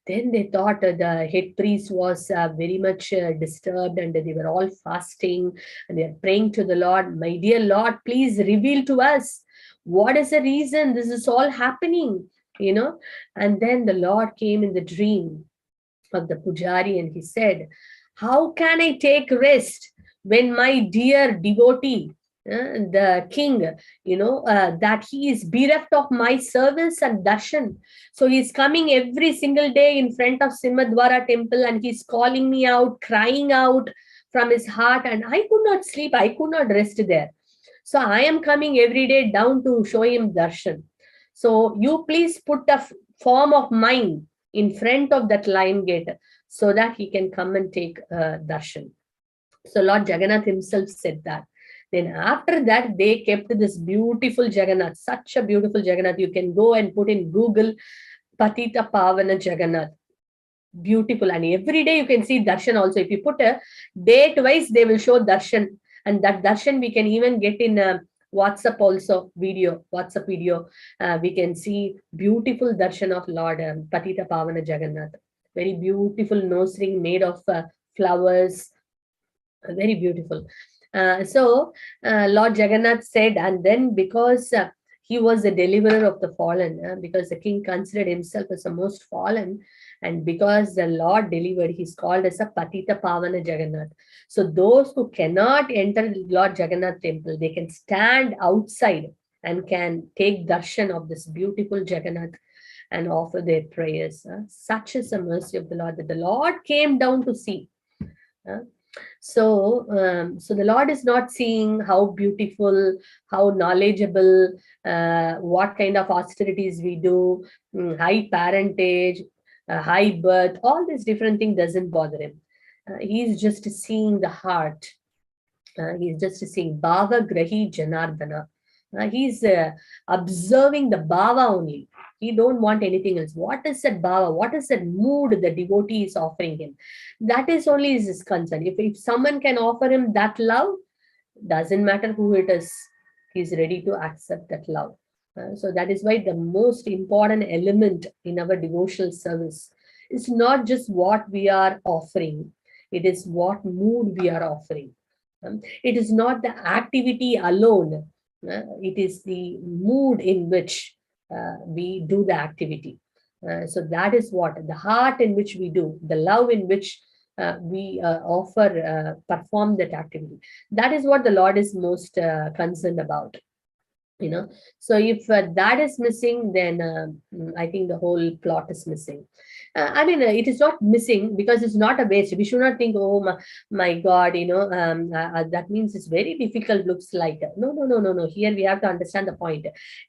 C: Then they thought the head priest was very much disturbed, and they were all fasting, and they are praying to the Lord. My dear Lord, please reveal to us what is the reason this is all happening, And then the Lord came in the dream of the Pujari, and he said, how can I take rest when my dear devotee, the king, that he is bereft of my service and darshan? So he's coming every single day in front of Simhadwara temple, and he's calling me out, crying out from his heart, and I could not sleep, I could not rest there. So I am coming every day down to show him darshan. So you please put a form of mine in front of that lion gate so that he can come and take darshan. So Lord Jagannath himself said that. Then after that, they kept this beautiful Jagannath, such a beautiful Jagannath. You can go and put in Google Patita Pavana Jagannath. Beautiful. And every day you can see darshan also. If you put a date wise, they will show darshan. And that darshan we can even get in WhatsApp also, WhatsApp video. We can see beautiful darshan of Lord Patita Pavana Jagannath. Very beautiful nose ring made of flowers. Very beautiful. So Lord Jagannath said, and then because he was the deliverer of the fallen, because the king considered himself as the most fallen, and because the Lord delivered, he's called as a Patita Pavana Jagannath. So those who cannot enter Lord Jagannath temple, they can stand outside and can take darshan of this beautiful Jagannath and offer their prayers. Such is the mercy of the Lord, that the Lord came down to see. So the Lord is not seeing how beautiful, how knowledgeable, what kind of austerities we do, high parentage, high birth, all these different things doesn't bother him. He's just seeing the heart. He's just seeing Bhava Grahi Janardana. He's observing the Bhava only. He don't want anything else. What is that Bhava? What is that mood the devotee is offering him? That is only his concern. If someone can offer him that love, doesn't matter who it is, he's ready to accept that love. So that is why the most important element in our devotional service is not just what we are offering. It is what mood we are offering. It is not the activity alone. It is the mood in which we do the activity. So that is what the heart in which we do, the love in which we perform that activity. That is what the Lord is most concerned about. So if that is missing, then I think the whole plot is missing. It is not missing because it's not a waste. We should not think, oh my God, that means it's very difficult, looks like. No. Here we have to understand the point.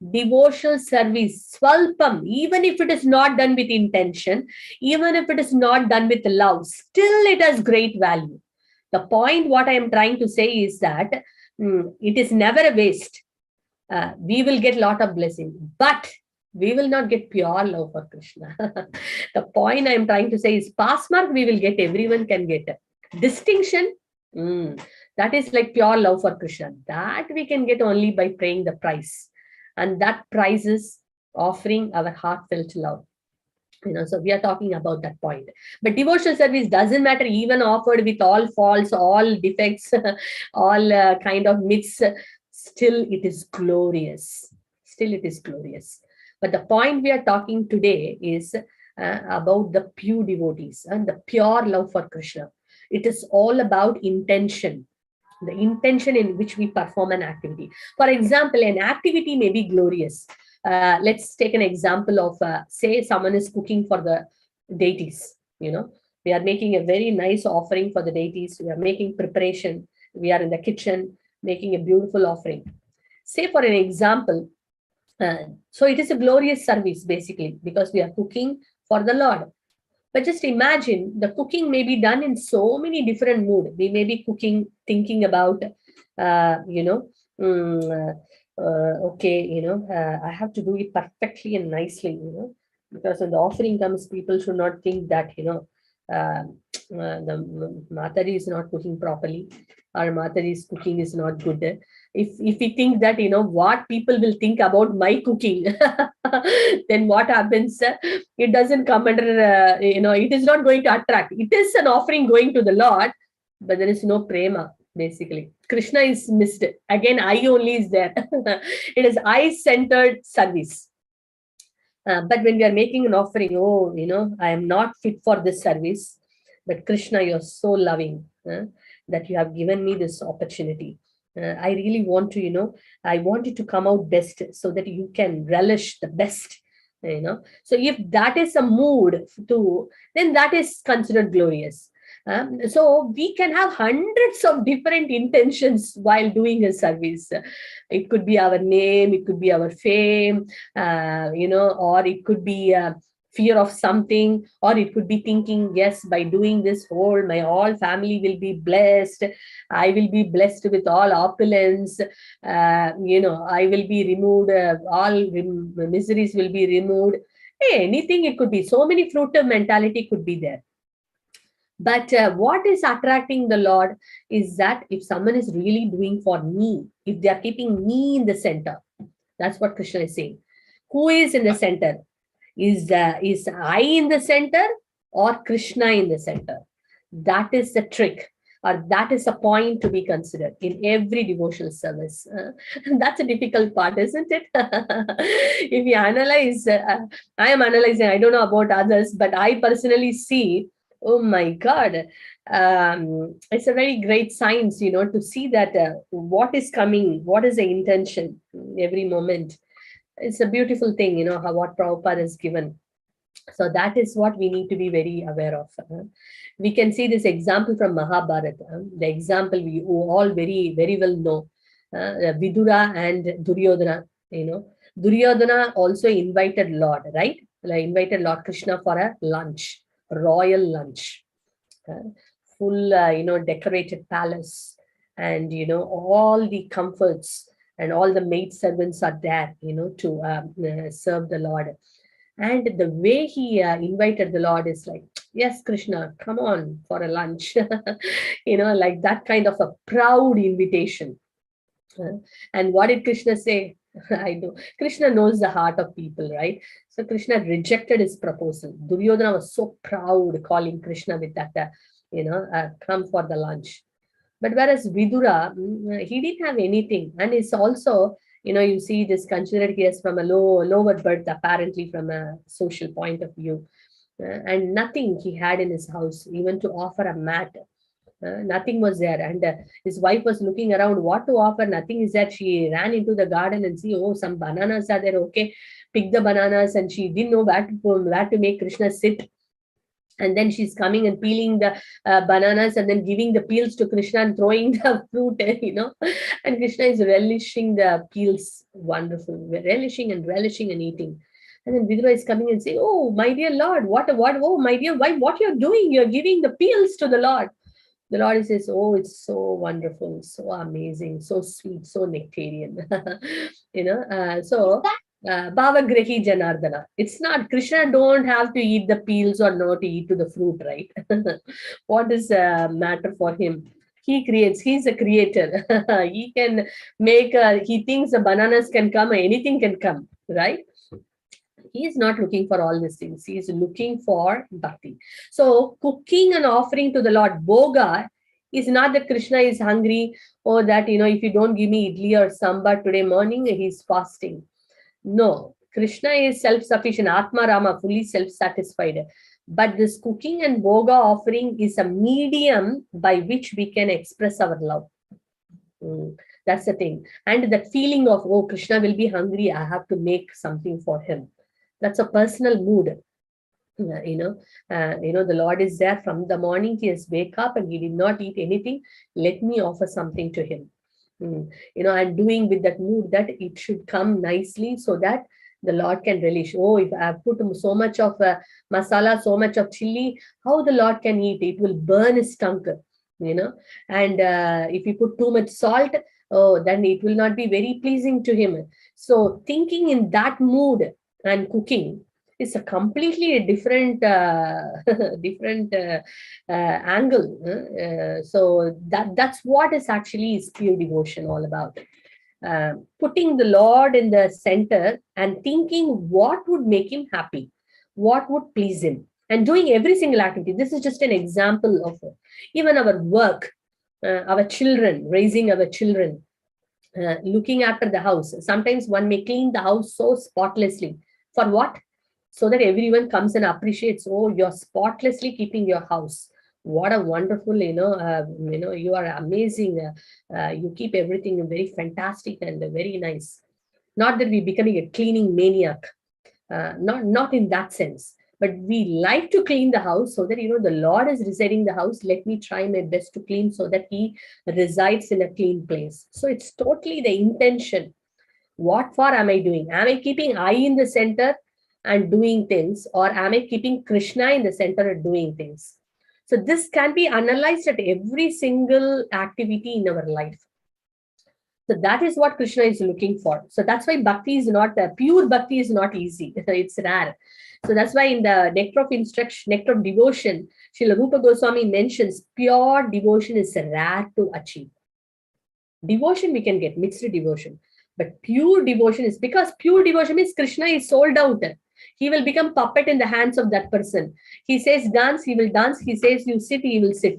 C: Devotional service, swalpam, even if it is not done with intention, even if it is not done with love, still it has great value. The point what I am trying to say is that it is never a waste. We will get a lot of blessing, but we will not get pure love for Krishna. The point I'm trying to say is pass mark we will get, everyone can get. Distinction, that is like pure love for Krishna. That we can get only by paying the price. And that price is offering our heartfelt love. So we are talking about that point. But devotional service doesn't matter, even offered with all faults, all defects, all kind of myths, still it is glorious. Still it is glorious. But the point we are talking today is about the pure devotees and the pure love for Krishna. It is all about intention, the intention in which we perform an activity. For example, an activity may be glorious. Let's take an example of, say, someone is cooking for the deities. We are making a very nice offering for the deities. We are making preparation. We are in the kitchen making a beautiful offering. Say, for an example, so it is a glorious service, basically, because we are cooking for the Lord. But just imagine, the cooking may be done in so many different moods. We may be cooking, thinking about, I have to do it perfectly and nicely, because when the offering comes, people should not think that, the Mataji is not cooking properly, or Mataji's cooking is not good. If we think that, what people will think about my cooking, then what happens? It doesn't come under, it is not going to attract. It is an offering going to the Lord, but there is no prema, basically. Krishna is missed. Again, I only is there. It is I-centered service. But when we are making an offering, I am not fit for this service, but Krishna, you're so loving that you have given me this opportunity. I really want to, I want it to come out best so that you can relish the best, So if that is a mood too, then that is considered glorious. So we can have hundreds of different intentions while doing a service. It could be our name, it could be our fame, or it could be fear of something, or it could be thinking, yes, by doing this, my whole family will be blessed. I will be blessed with all opulence. I will be removed. All miseries will be removed. Anything it could be. So many fruitive mentality could be there. But what is attracting the Lord is that if someone is really doing for me, if they are keeping me in the center, that's what Krishna is saying. Who is in the center? Is I in the center or Krishna in the center? That is the trick, or that is a point to be considered in every devotional service. That's a difficult part, isn't it? If you analyze, I am analyzing, I don't know about others, but I personally see, oh my God, it's a very great science, to see that what is coming, what is the intention every moment. It's a beautiful thing, how what Prabhupada has given. So that is what we need to be very aware of. We can see this example from Mahabharata. The example we all very, very well know. Vidura and Duryodhana, Duryodhana also invited Lord, right? Invited Lord Krishna for a lunch, royal lunch. Full, decorated palace, and, all the comforts and all the maid servants are there, to serve the Lord. And the way he invited the Lord is like, yes, Krishna, come on for a lunch, like that kind of a proud invitation. And what did Krishna say? I know. Krishna knows the heart of people, right? So Krishna rejected his proposal. Duryodhana was so proud calling Krishna with that, come for the lunch. But whereas Vidura, he didn't have anything. And it's also, you see this considered case from a lower birth, apparently from a social point of view. And nothing he had in his house, even to offer a mat. Nothing was there. And his wife was looking around what to offer. Nothing is there. She ran into the garden and see, some bananas are there. Okay, pick the bananas. And she didn't know where to make Krishna sit. And then she's coming and peeling the bananas and then giving the peels to Krishna and throwing the fruit, And Krishna is relishing the peels. Wonderful. Relishing and eating. And then Vidura is coming and saying, oh, my dear Lord, oh, my dear wife, what you're doing? You're giving the peels to the Lord. The Lord says, oh, it's so wonderful, so amazing, so sweet, so nectarian. Bhava Grahi Janardana. It's not, Krishna don't have to eat the peels or not to eat to the fruit, right? What is the matter for him? He creates, he's a creator. He can make, he thinks the bananas can come, anything can come, right? He is not looking for all these things. He is looking for bhakti. So cooking and offering to the Lord, Bhoga, is not that Krishna is hungry or that, if you don't give me idli or sambar today morning, he's fasting. No, Krishna is self-sufficient, Atma Rama, fully self-satisfied. But this cooking and Bhoga offering is a medium by which we can express our love. That's the thing. And that feeling of, oh, Krishna will be hungry, I have to make something for him. That's a personal mood. The Lord is there from the morning. He has wake up and he did not eat anything. Let me offer something to him. I'm doing with that mood that it should come nicely so that the Lord can relish. Oh, if I put so much of masala, so much of chili, how the Lord can eat? It will burn his tongue, And if you put too much salt, oh, then it will not be very pleasing to him. So thinking in that mood and cooking is a completely different angle. So that's what is actually pure devotion all about. Putting the Lord in the center and thinking what would make him happy, what would please him, and doing every single activity. This is just an example of even our work, our children, raising our children, looking after the house. Sometimes one may clean the house so spotlessly. For what? So that everyone comes and appreciates, oh, you're spotlessly keeping your house. What a wonderful, you are amazing. You keep everything very fantastic and very nice. Not that we're becoming a cleaning maniac. Not in that sense. But we like to clean the house so that, the Lord is residing in the house. Let me try my best to clean so that he resides in a clean place. So it's totally the intention. What for am I doing? Am I keeping I in the center and doing things, or am I keeping Krishna in the center and doing things? So this can be analyzed at every single activity in our life. So that is what Krishna is looking for. So that's why bhakti is not, pure bhakti is not easy. It's rare. So that's why in the Nectar of Instruction, Nectar of Devotion, Sri Rupa Goswami mentions pure devotion is rare to achieve. Devotion we can get, mixed devotion. But pure devotion is, because pure devotion means Krishna is sold out. He will become puppet in the hands of that person. He says dance, he will dance. He says you sit, he will sit.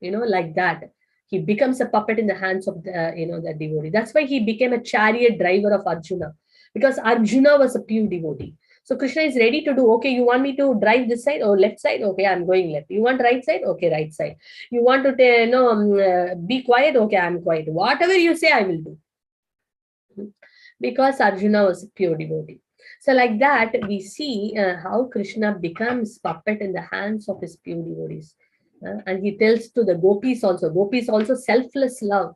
C: Like that. He becomes a puppet in the hands of the devotee. That's why he became a chariot driver of Arjuna. Because Arjuna was a pure devotee. So Krishna is ready to do, okay, you want me to drive this side or left side? Okay, I'm going left. You want right side? Okay, right side. You want to be quiet? Okay, I'm quiet. Whatever you say, I will do. Because Arjuna was a pure devotee. So like that, we see how Krishna becomes puppet in the hands of his pure devotees. And he tells to the gopis also selfless love.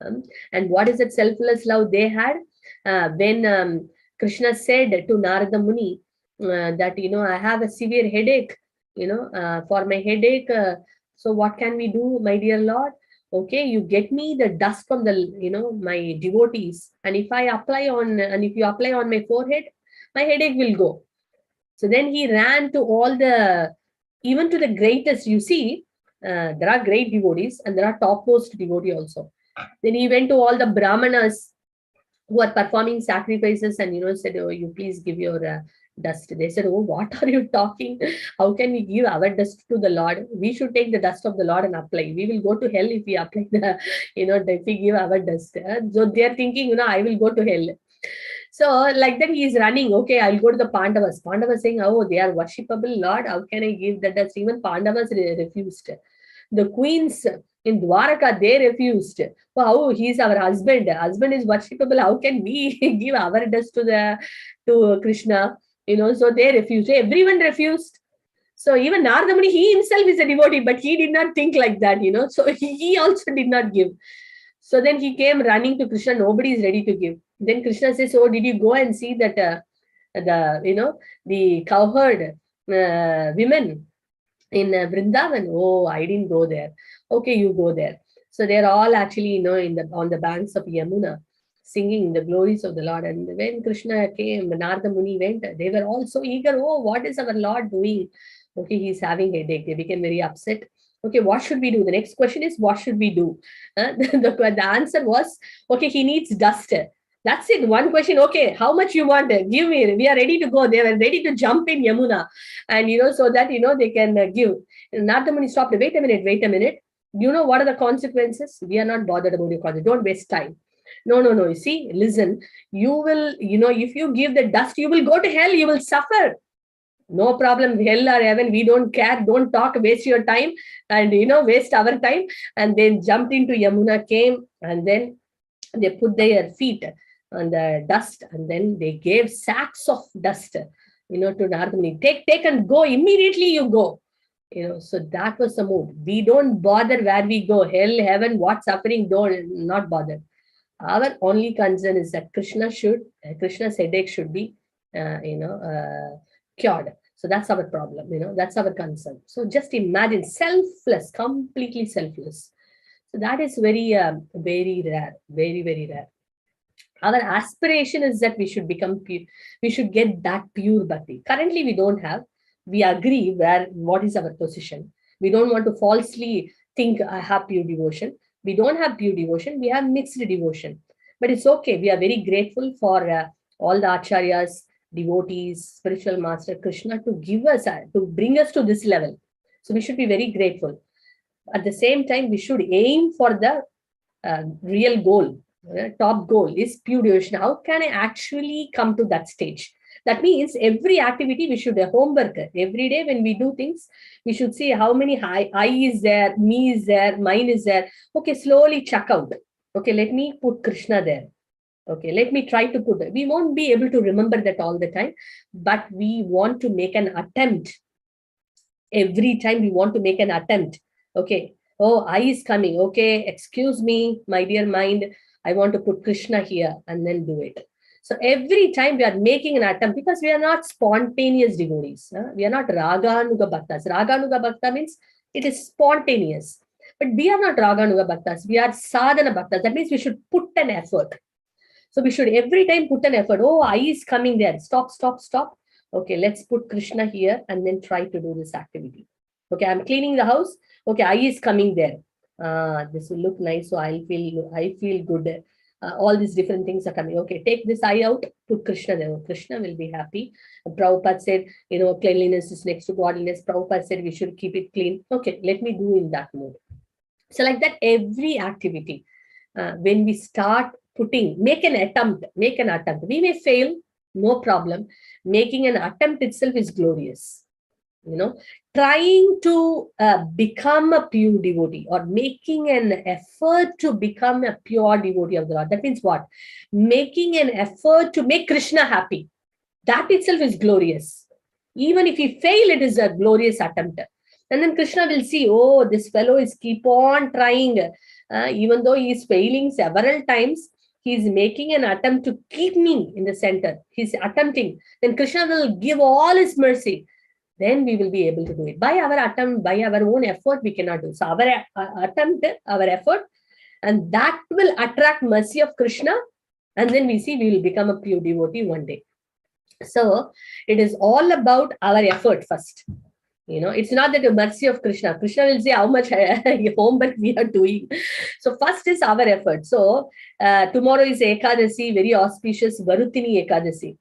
C: And what is that selfless love they had? When Krishna said to Narada Muni that, I have a severe headache, for my headache. So what can we do, my dear Lord? Okay, you get me the dust from the, my devotees. And if you apply on my forehead, my headache will go. So then he ran to even to the greatest, you see, there are great devotees and there are topmost devotees also. Then he went to all the brahmanas who are performing sacrifices and, said, oh, you please give your dust. They said, oh, what are you talking? How can we give our dust to the Lord? We should take the dust of the Lord and apply. We will go to hell if we apply if we give our dust. So they are thinking, I will go to hell. So like that he is running. Okay, I'll go to the Pandavas. Pandavas saying, oh, they are worshipable Lord. How can I give the dust? Even Pandavas refused. The queens in Dwaraka, they refused. Oh, he's our husband. Husband is worshipable. How can we give our dust to Krishna? So they refused. Everyone refused. So even Narada Muni, he himself is a devotee, but he did not think like that, So he also did not give. So then he came running to Krishna. Nobody is ready to give. Then Krishna says, oh, did you go and see that the cowherd women, in Vrindavan. Oh, I didn't go there. Okay, you go there. So they're all actually, on the banks of Yamuna, singing the glories of the Lord. And when Krishna came, Narada Muni went, they were all so eager. Oh, what is our Lord doing? Okay, he's having a headache. They became very upset. Okay, what should we do? The next question is, what should we do? The answer was, okay, he needs dust. That's it. One question. Okay, how much you want? Give me. We are ready to go. They were ready to jump in Yamuna, and so that they can give. Narada Muni stopped. Wait a minute. Wait a minute. You know what are the consequences? We are not bothered about your consequences. Don't waste time. No. You see, listen. You will. If you give the dust, you will go to hell. You will suffer. No problem, hell or heaven, we don't care. Don't talk, waste your time, and waste our time. And then jumped into Yamuna, came, and then they put their feet on the dust, and then they gave sacks of dust, to Narada Muni. Take and go immediately. You go. So that was the mood. We don't bother where we go, hell, heaven, what suffering. Not bother. Our only concern is that Krishna's headache should be, cured. So that's our problem. That's our concern. So just imagine, selfless, completely selfless. So that is very, very rare, very, very rare. Our aspiration is that we should become pure. We should get that pure bhakti. Currently, we don't have. We agree what is our position. We don't want to falsely think I have pure devotion. We don't have pure devotion. We have mixed devotion. But it's okay. We are very grateful for all the acharyas, devotees, spiritual master Krishna to give us, to bring us to this level. So we should be very grateful. At the same time, we should aim for the real goal. Top goal is pure devotion. How can I actually come to that stage? That means every activity we should have homework. Every day when we do things, we should see how many I is there, me is there, mine is there. Okay, slowly check out. Okay, let me put Krishna there. Okay, let me try to put it. We won't be able to remember that all the time, but we want to make an attempt. Every time we want to make an attempt. Okay, oh, I is coming. Okay, excuse me, my dear mind. I want to put Krishna here, and then do it. So every time we are making an attempt, because we are not spontaneous devotees. We are not Raganuga Bhaktas. Raganuga Bhakta means it is spontaneous. But we are not Raganuga Bhaktas. We are Sadhana Bhaktas. That means we should put an effort. So we should every time put an effort. Oh, I is coming there. Stop. Okay, let's put Krishna here and then try to do this activity. Okay, I'm cleaning the house. Okay, I is coming there. This will look nice. So I feel good. All these different things are coming. Okay, take this eye out, put Krishna there. Krishna will be happy. Prabhupada said, cleanliness is next to godliness. Prabhupada said we should keep it clean. Okay, let me do in that mode. So like that, every activity, when we start make an attempt. We may fail, no problem. Making an attempt itself is glorious. Trying to become a pure devotee or making an effort to become a pure devotee of the Lord. That means what? Making an effort to make Krishna happy. That itself is glorious. Even if we fail, it is a glorious attempt. And then Krishna will see, oh, this fellow is keep on trying. Even though he is failing several times, he is making an attempt to keep me in the center. He's attempting. Then Krishna will give all his mercy. Then we will be able to do it. By our attempt, by our own effort, we cannot do. So our attempt, our effort, and that will attract mercy of Krishna. And then we see we will become a pure devotee one day. So it is all about our effort first. It's not that the mercy of Krishna. Krishna will say how much homework we are doing. So first is our effort. So tomorrow is Ekadasi, very auspicious Varutini Ekadasi.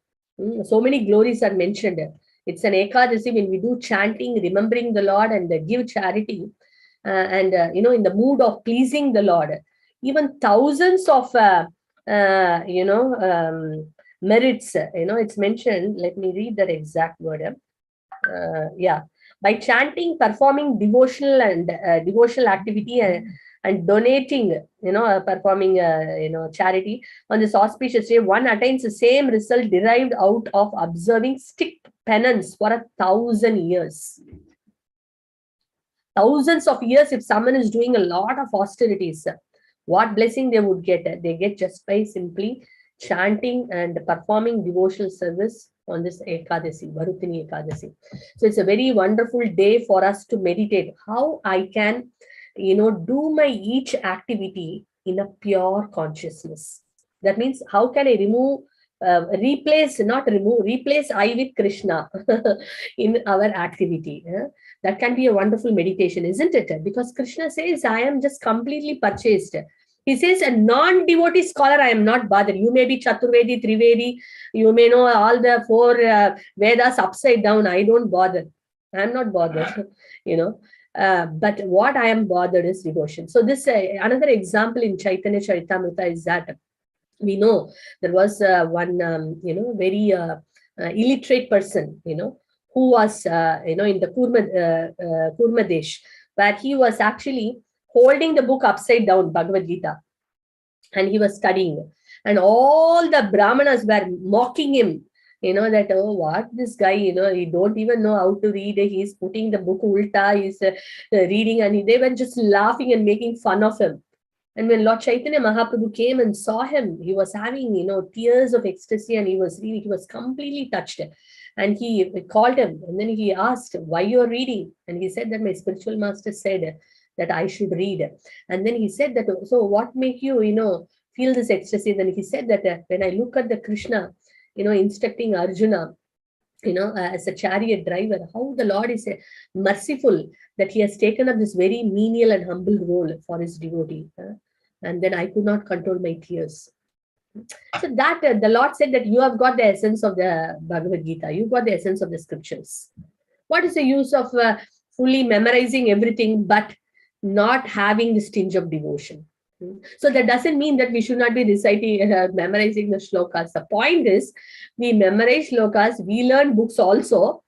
C: So many glories are mentioned. It's an Ekadasi when we do chanting, remembering the Lord and give charity. And in the mood of pleasing the Lord. Even thousands of, merits, it's mentioned. Let me read that exact word. By chanting, performing devotional activity and donating, performing, charity on this auspicious day, one attains the same result derived out of observing strict penance for 1,000 years. Thousands of years, if someone is doing a lot of austerities, what blessing they would get? They get just by simply chanting and performing devotional service on this Ekadasi, Varutini Ekadasi. So it's a very wonderful day for us to meditate how I can, do my each activity in a pure consciousness. That means how can I replace I with Krishna in our activity. That can be a wonderful meditation, isn't it? Because Krishna says, I am just completely purchased. He says, a non-devotee scholar, I am not bothered. You may be Chaturvedi, Trivedi, you may know all the 4 Vedas upside down. I don't bother. I'm not bothered, but what I am bothered is devotion. So this another example in Chaitanya Charitamrita is that we know there was one, very illiterate person, who was, in the Kurma Desh, where he was actually holding the book upside down, Bhagavad Gita, and he was studying. And all the Brahmanas were mocking him, that, oh, what this guy, he don't even know how to read. He's putting the book ulta, he's reading, and they were just laughing and making fun of him. And when Lord Chaitanya Mahaprabhu came and saw him, he was having, tears of ecstasy, and he was completely touched. And he called him, and then he asked, why you're reading? And he said that my spiritual master said that I should read. And then he said that, so what make you, feel this ecstasy? Then he said that when I look at the Krishna, instructing Arjuna, as a chariot driver, how the Lord is merciful that he has taken up this very menial and humble role for his devotee. And then I could not control my tears. So that the Lord said that you have got the essence of the Bhagavad Gita. You've got the essence of the scriptures. What is the use of fully memorizing everything but not having this tinge of devotion? So that doesn't mean that we should not be reciting, memorizing the shlokas. The point is, we memorize shlokas, we learn books also,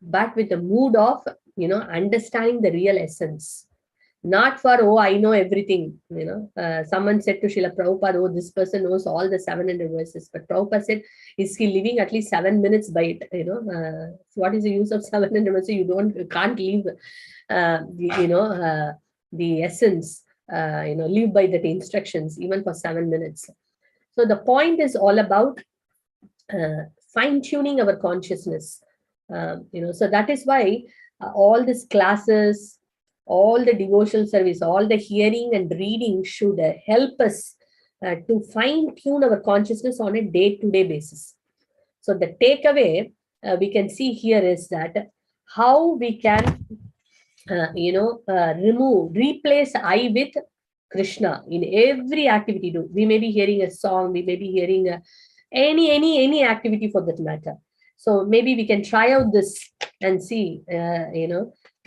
C: but with the mood of, understanding the real essence. Not for, oh, I know everything. Someone said to Srila Prabhupada, oh, this person knows all the 700 verses. But Prabhupada said, is he living at least 7 minutes by it? What is the use of 700 verses? You can't leave, the essence. Live by the instructions even for 7 minutes. So the point is all about fine-tuning our consciousness. So that is why all these classes, all the devotional service, all the hearing and reading should help us to fine-tune our consciousness on a day-to-day basis. So the takeaway we can see here is that how we can replace I with Krishna in every activity. We may be hearing a song, we may be hearing any activity for that matter. So maybe we can try out this and see,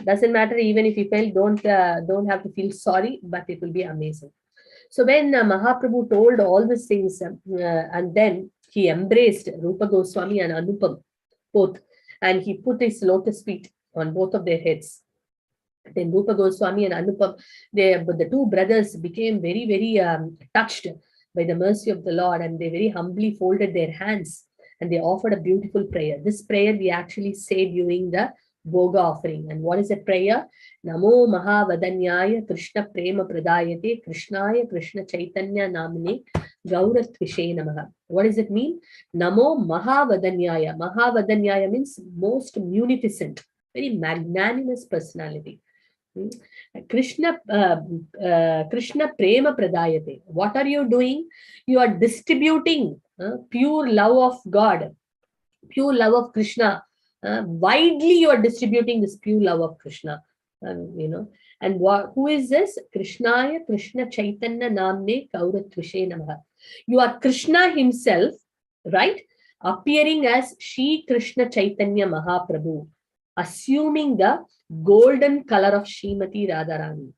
C: doesn't matter even if you fail, don't have to feel sorry, but it will be amazing. So when Mahaprabhu told all these things, and then he embraced Rupa Goswami and Anupam both, and he put his lotus feet on both of their heads. Then Rupa Goswami and Anupam, the 2 brothers became very, very touched by the mercy of the Lord, and they very humbly folded their hands and they offered a beautiful prayer. This prayer we actually say during the Bhoga offering. And what is the prayer? Namo Mahavadanyaya Krishna Prema Pradayate Krishnaya Krishna Chaitanya Namane Gauratvise Namaha. What does it mean? Namo Mahavadanyaya. Mahavadanyaya means most munificent, very magnanimous personality. Krishna Prema Pradayate. What are you doing? You are distributing pure love of God, pure love of Krishna. Widely you are distributing this pure love of Krishna. And who is this? Krishnaya Krishna Chaitanya Namne Gauratvise Namaha. You are Krishna himself, right? Appearing as Sri Krishna Chaitanya Mahaprabhu, assuming the golden color of Srimati Radharani.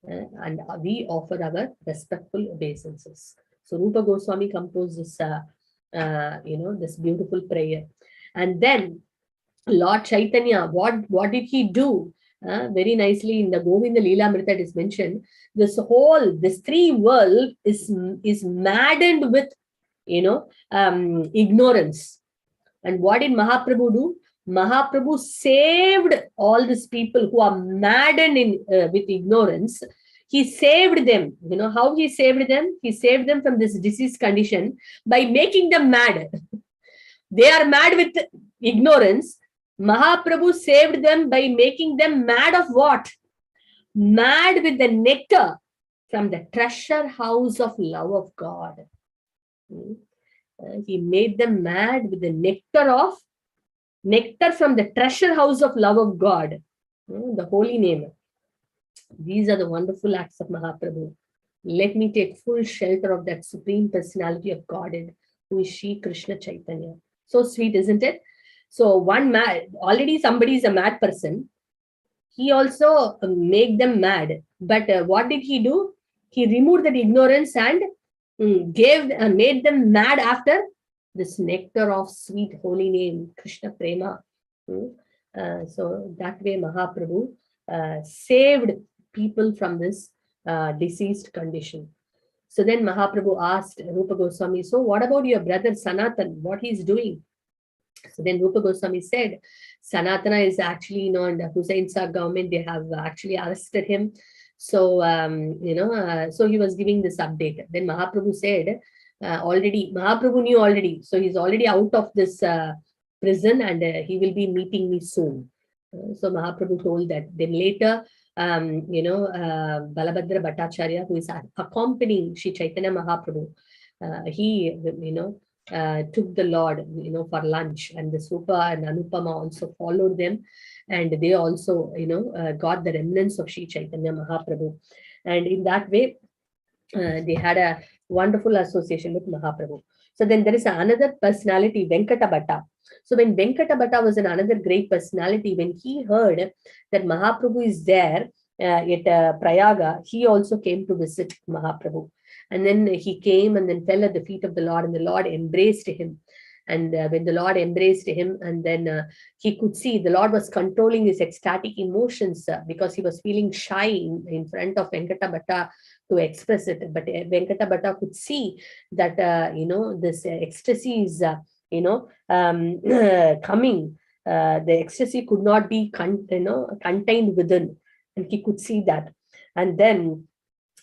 C: And we offer our respectful obeisances. So Rupa Goswami composed this, this beautiful prayer. And then Lord Chaitanya, what did he do? Very nicely in the Govinda Leela that is mentioned, this 3 world is maddened with, ignorance. And what did Mahaprabhu do? Mahaprabhu saved all these people who are maddened with ignorance. He saved them. How he saved them? He saved them from this disease condition by making them mad. They are mad with ignorance. Mahaprabhu saved them by making them mad of what? Mad with the nectar from the treasure house of love of God. He made them mad with the nectar from the treasure house of love of God, the holy name. These are the wonderful acts of Mahaprabhu. Let me take full shelter of that supreme personality of Godhead, who is Sri Krishna Chaitanya. So sweet, isn't it? So one mad, already somebody is a mad person. He also made them mad. But what did he do? He removed that ignorance and made them mad after this nectar of sweet holy name, Krishna Prema. So that way Mahaprabhu saved people from this diseased condition. So then Mahaprabhu asked Rupa Goswami, so what about your brother Sanatan? What he's doing? So then Rupa Goswami said, Sanatana is actually, in the Hussain Shah government, they have actually arrested him. So, so he was giving this update. Then Mahaprabhu said, Mahaprabhu knew already. So he's already out of this prison and he will be meeting me soon. So Mahaprabhu told that. Then later, Balabhadra Bhattacharya, who is accompanying Sri Chaitanya Mahaprabhu, he, took the Lord, for lunch, and the Rupa and Anupama also followed them, and they also, got the remnants of Sri Chaitanya Mahaprabhu, and in that way, they had a wonderful association with Mahaprabhu. So then there is another personality, Venkata Bhatta. So when Venkata Bhatta was another great personality, when he heard that Mahaprabhu is there at Prayaga, he also came to visit Mahaprabhu. And then he came and then fell at the feet of the Lord, and the Lord embraced him. And when the Lord embraced him, and then he could see the Lord was controlling his ecstatic emotions because he was feeling shy in front of Venkata Bhatta to express it. But Venkata Bhatta could see that, this ecstasy is, coming. The ecstasy could not be contained within, and he could see that. And then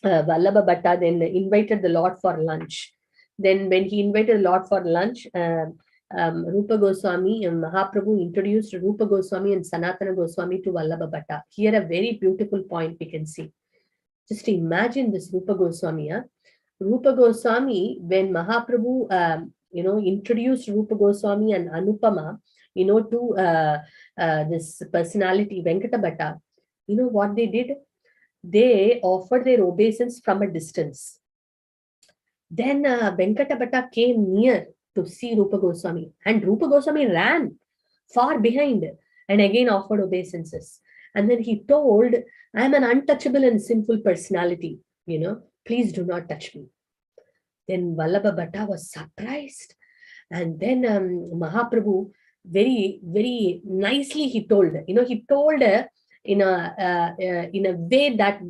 C: Vallabha Bhatta then invited the Lord for lunch. Then when he invited the Lord for lunch, Rupa Goswami and Mahaprabhu introduced Rupa Goswami and Sanatana Goswami to Vallabha Bhatta. Here a very beautiful point we can see. Just imagine this Rupa Goswami. Rupa Goswami, when Mahaprabhu, introduced Rupa Goswami and Anupama, to this personality, Venkata Bhatta, what they did? They offered their obeisance from a distance. Then Venkata Bhatta came near to see Rupa Goswami, and Rupa Goswami ran far behind and again offered obeisances. And then he told, I am an untouchable and sinful personality, please do not touch me. Then Vallabha Bhatta was surprised. And then Mahaprabhu very, very nicely he told, in a way that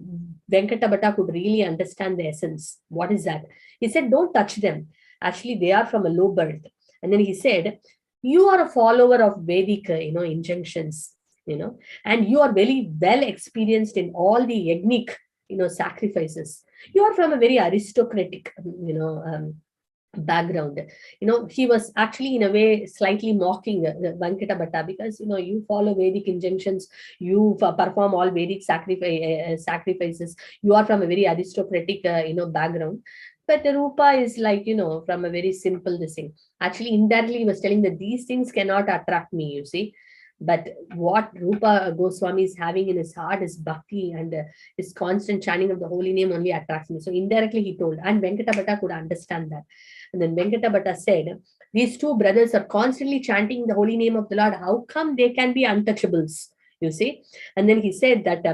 C: Venkata Bhatta could really understand the essence. What is that? He said, don't touch them. Actually, they are from a low birth. And then he said, you are a follower of Vedic, injunctions, and you are very well experienced in all the yagnic, sacrifices. You are from a very aristocratic, background. He was actually in a way slightly mocking Venkata Bhatta because, you follow Vedic injunctions, you perform all Vedic sacrifices, you are from a very aristocratic, background. But Rupa is like, from a very simple thing. Actually, indirectly, he was telling that these things cannot attract me, you see. But what Rupa Goswami is having in his heart is bhakti, and his constant chanting of the holy name only attracts me. So indirectly he told, and Venkata Bhatta could understand that. And then Venkata Bhatta said, these two brothers are constantly chanting the holy name of the Lord. How come they can be untouchables? You see? And then he said that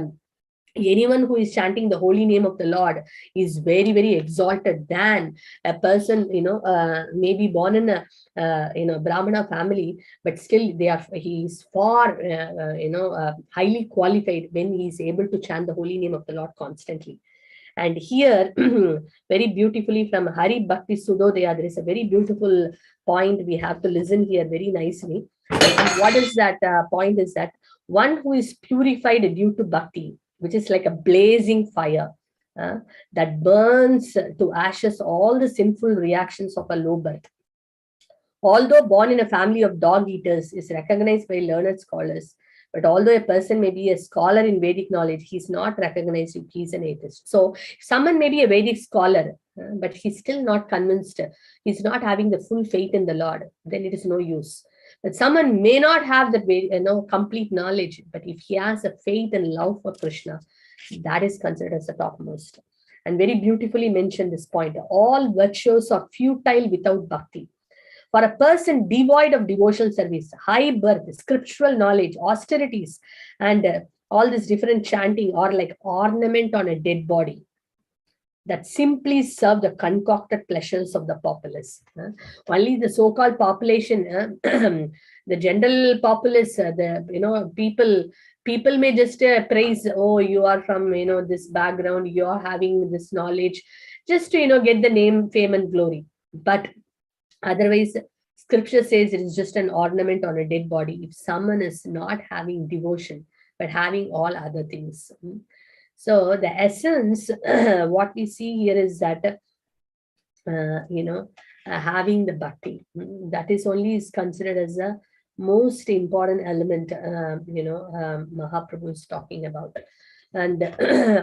C: anyone who is chanting the holy name of the Lord is very, very exalted than a person, maybe born in a, Brahmana family, but still he is far, highly qualified when he is able to chant the holy name of the Lord constantly. And here, very beautifully from Hari Bhakti Sudodaya, there is a very beautiful point we have to listen here very nicely. And what is that point is that one who is purified due to bhakti, which is like a blazing fire that burns to ashes all the sinful reactions of a low birth. Although born in a family of dog eaters, is recognized by learned scholars. But although a person may be a scholar in Vedic knowledge, he's not recognized if he's an atheist. So someone may be a Vedic scholar, but he's still not convinced. He's not having the full faith in the Lord. Then it is no use. But someone may not have that complete knowledge, but if he has a faith and love for Krishna, that is considered as the topmost. And very beautifully mentioned this point. All virtues are futile without bhakti. For a person devoid of devotional service, high birth, scriptural knowledge, austerities, and all this different chanting are like ornament on a dead body that simply serve the concocted pleasures of the populace. Only the so-called population, the general populace, people may just praise, oh, you are from this background, you are having this knowledge, just to get the name, fame, and glory. But otherwise, scripture says it is just an ornament on a dead body if someone is not having devotion, but having all other things. So the essence, what we see here is that, having the bhakti, that is only is considered as the most important element, Mahaprabhu is talking about. And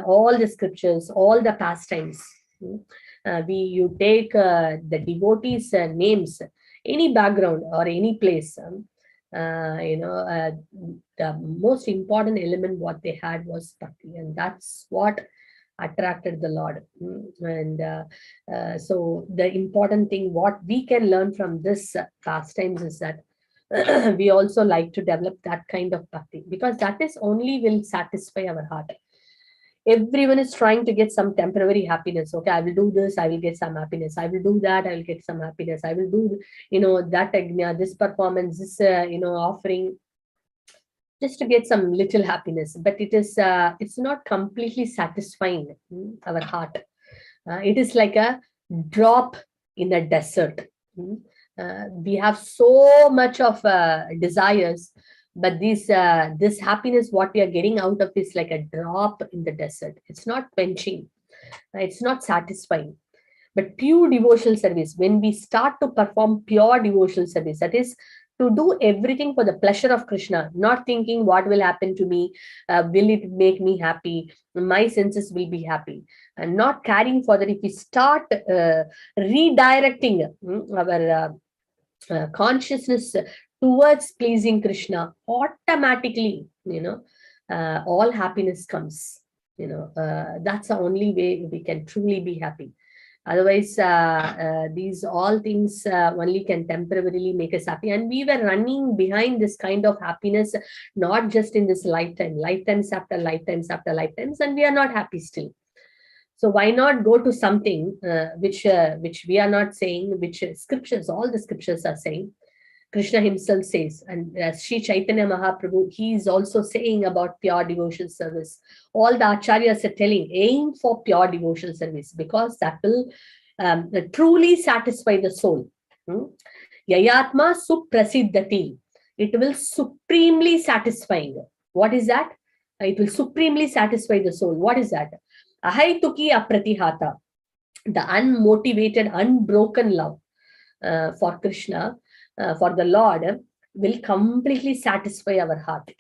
C: all the scriptures, all the pastimes, you take the devotees' names, any background or any place, the most important element what they had was bhakti, and that's what attracted the Lord. And so the important thing what we can learn from this pastimes is that we also like to develop that kind of bhakti, because that is only will satisfy our heart. Everyone is trying to get some temporary happiness. Okay, I will do this, I will get some happiness. I will do that, I will get some happiness. I will do, that ajna, this performance, this, offering, just to get some little happiness. But it's not completely satisfying our heart. It is like a drop in a desert. We have so much of desires, but this happiness what we are getting out of is like a drop in the desert. It's not quenching, it's not satisfying. But pure devotional service, when we start to perform pure devotional service, that is to do everything for the pleasure of Krishna, not thinking what will happen to me, will it make me happy, my senses will be happy, and not caring for that. If we start redirecting our consciousness towards pleasing Krishna, automatically, all happiness comes. That's the only way we can truly be happy. Otherwise, these all things only can temporarily make us happy. And we were running behind this kind of happiness, not just in this lifetimes after lifetimes after lifetimes, and we are not happy still. So why not go to something which we are not saying, which scriptures, all the scriptures are saying. Krishna himself says, and Sri Chaitanya Mahaprabhu, he is also saying about pure devotional service. All the acharyas are telling, aim for pure devotional service, because that will truly satisfy the soul. Yayatma suprasiddhati. It will supremely satisfying. What is that? It will supremely satisfy the soul. What is that? Ahaituki apratihata. The unmotivated, unbroken love for Krishna, for the Lord, will completely satisfy our heart,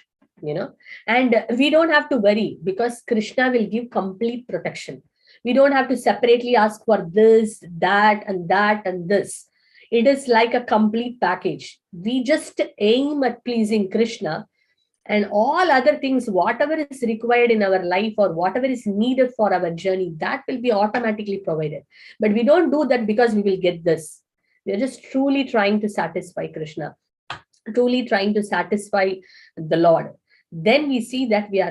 C: and we don't have to worry, because Krishna will give complete protection. We don't have to separately ask for this, that, and that, and this. It is like a complete package. We just aim at pleasing Krishna, and all other things, whatever is required in our life or whatever is needed for our journey, that will be automatically provided. But we don't do that because we will get this. We are just truly trying to satisfy Krishna, truly trying to satisfy the Lord. Then we see that we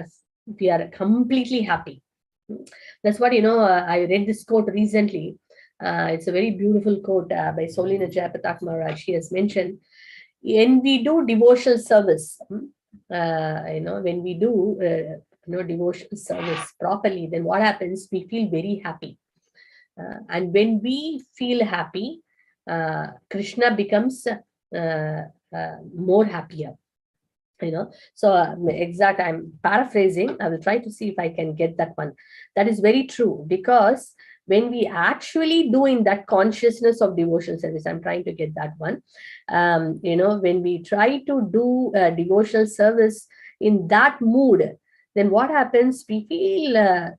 C: are completely happy. That's what, I read this quote recently. It's a very beautiful quote by Solina Jayapatak Maharaj. She has mentioned, when we do devotional service, when we do devotional service properly, then what happens? We feel very happy. And when we feel happy, Krishna becomes more happier. So I'm paraphrasing. I will try to see if I can get that one. That is very true, because when we actually do in that consciousness of devotional service, I'm trying to get that one, when we try to do devotional service in that mood, then what happens? We feel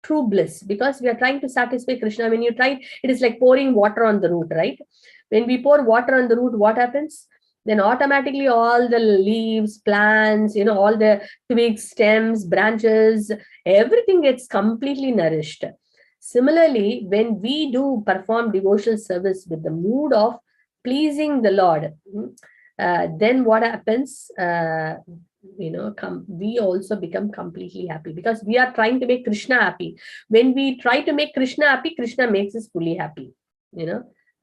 C: true bliss, because we are trying to satisfy Krishna. When you try, it is like pouring water on the root, right? When we pour water on the root, what happens? Then automatically all the leaves, plants, all the twigs, stems, branches, everything gets completely nourished. Similarly, when we do perform devotional service with the mood of pleasing the Lord, then what happens? We also become completely happy, because we are trying to make Krishna happy. When we try to make Krishna happy, Krishna makes us fully happy.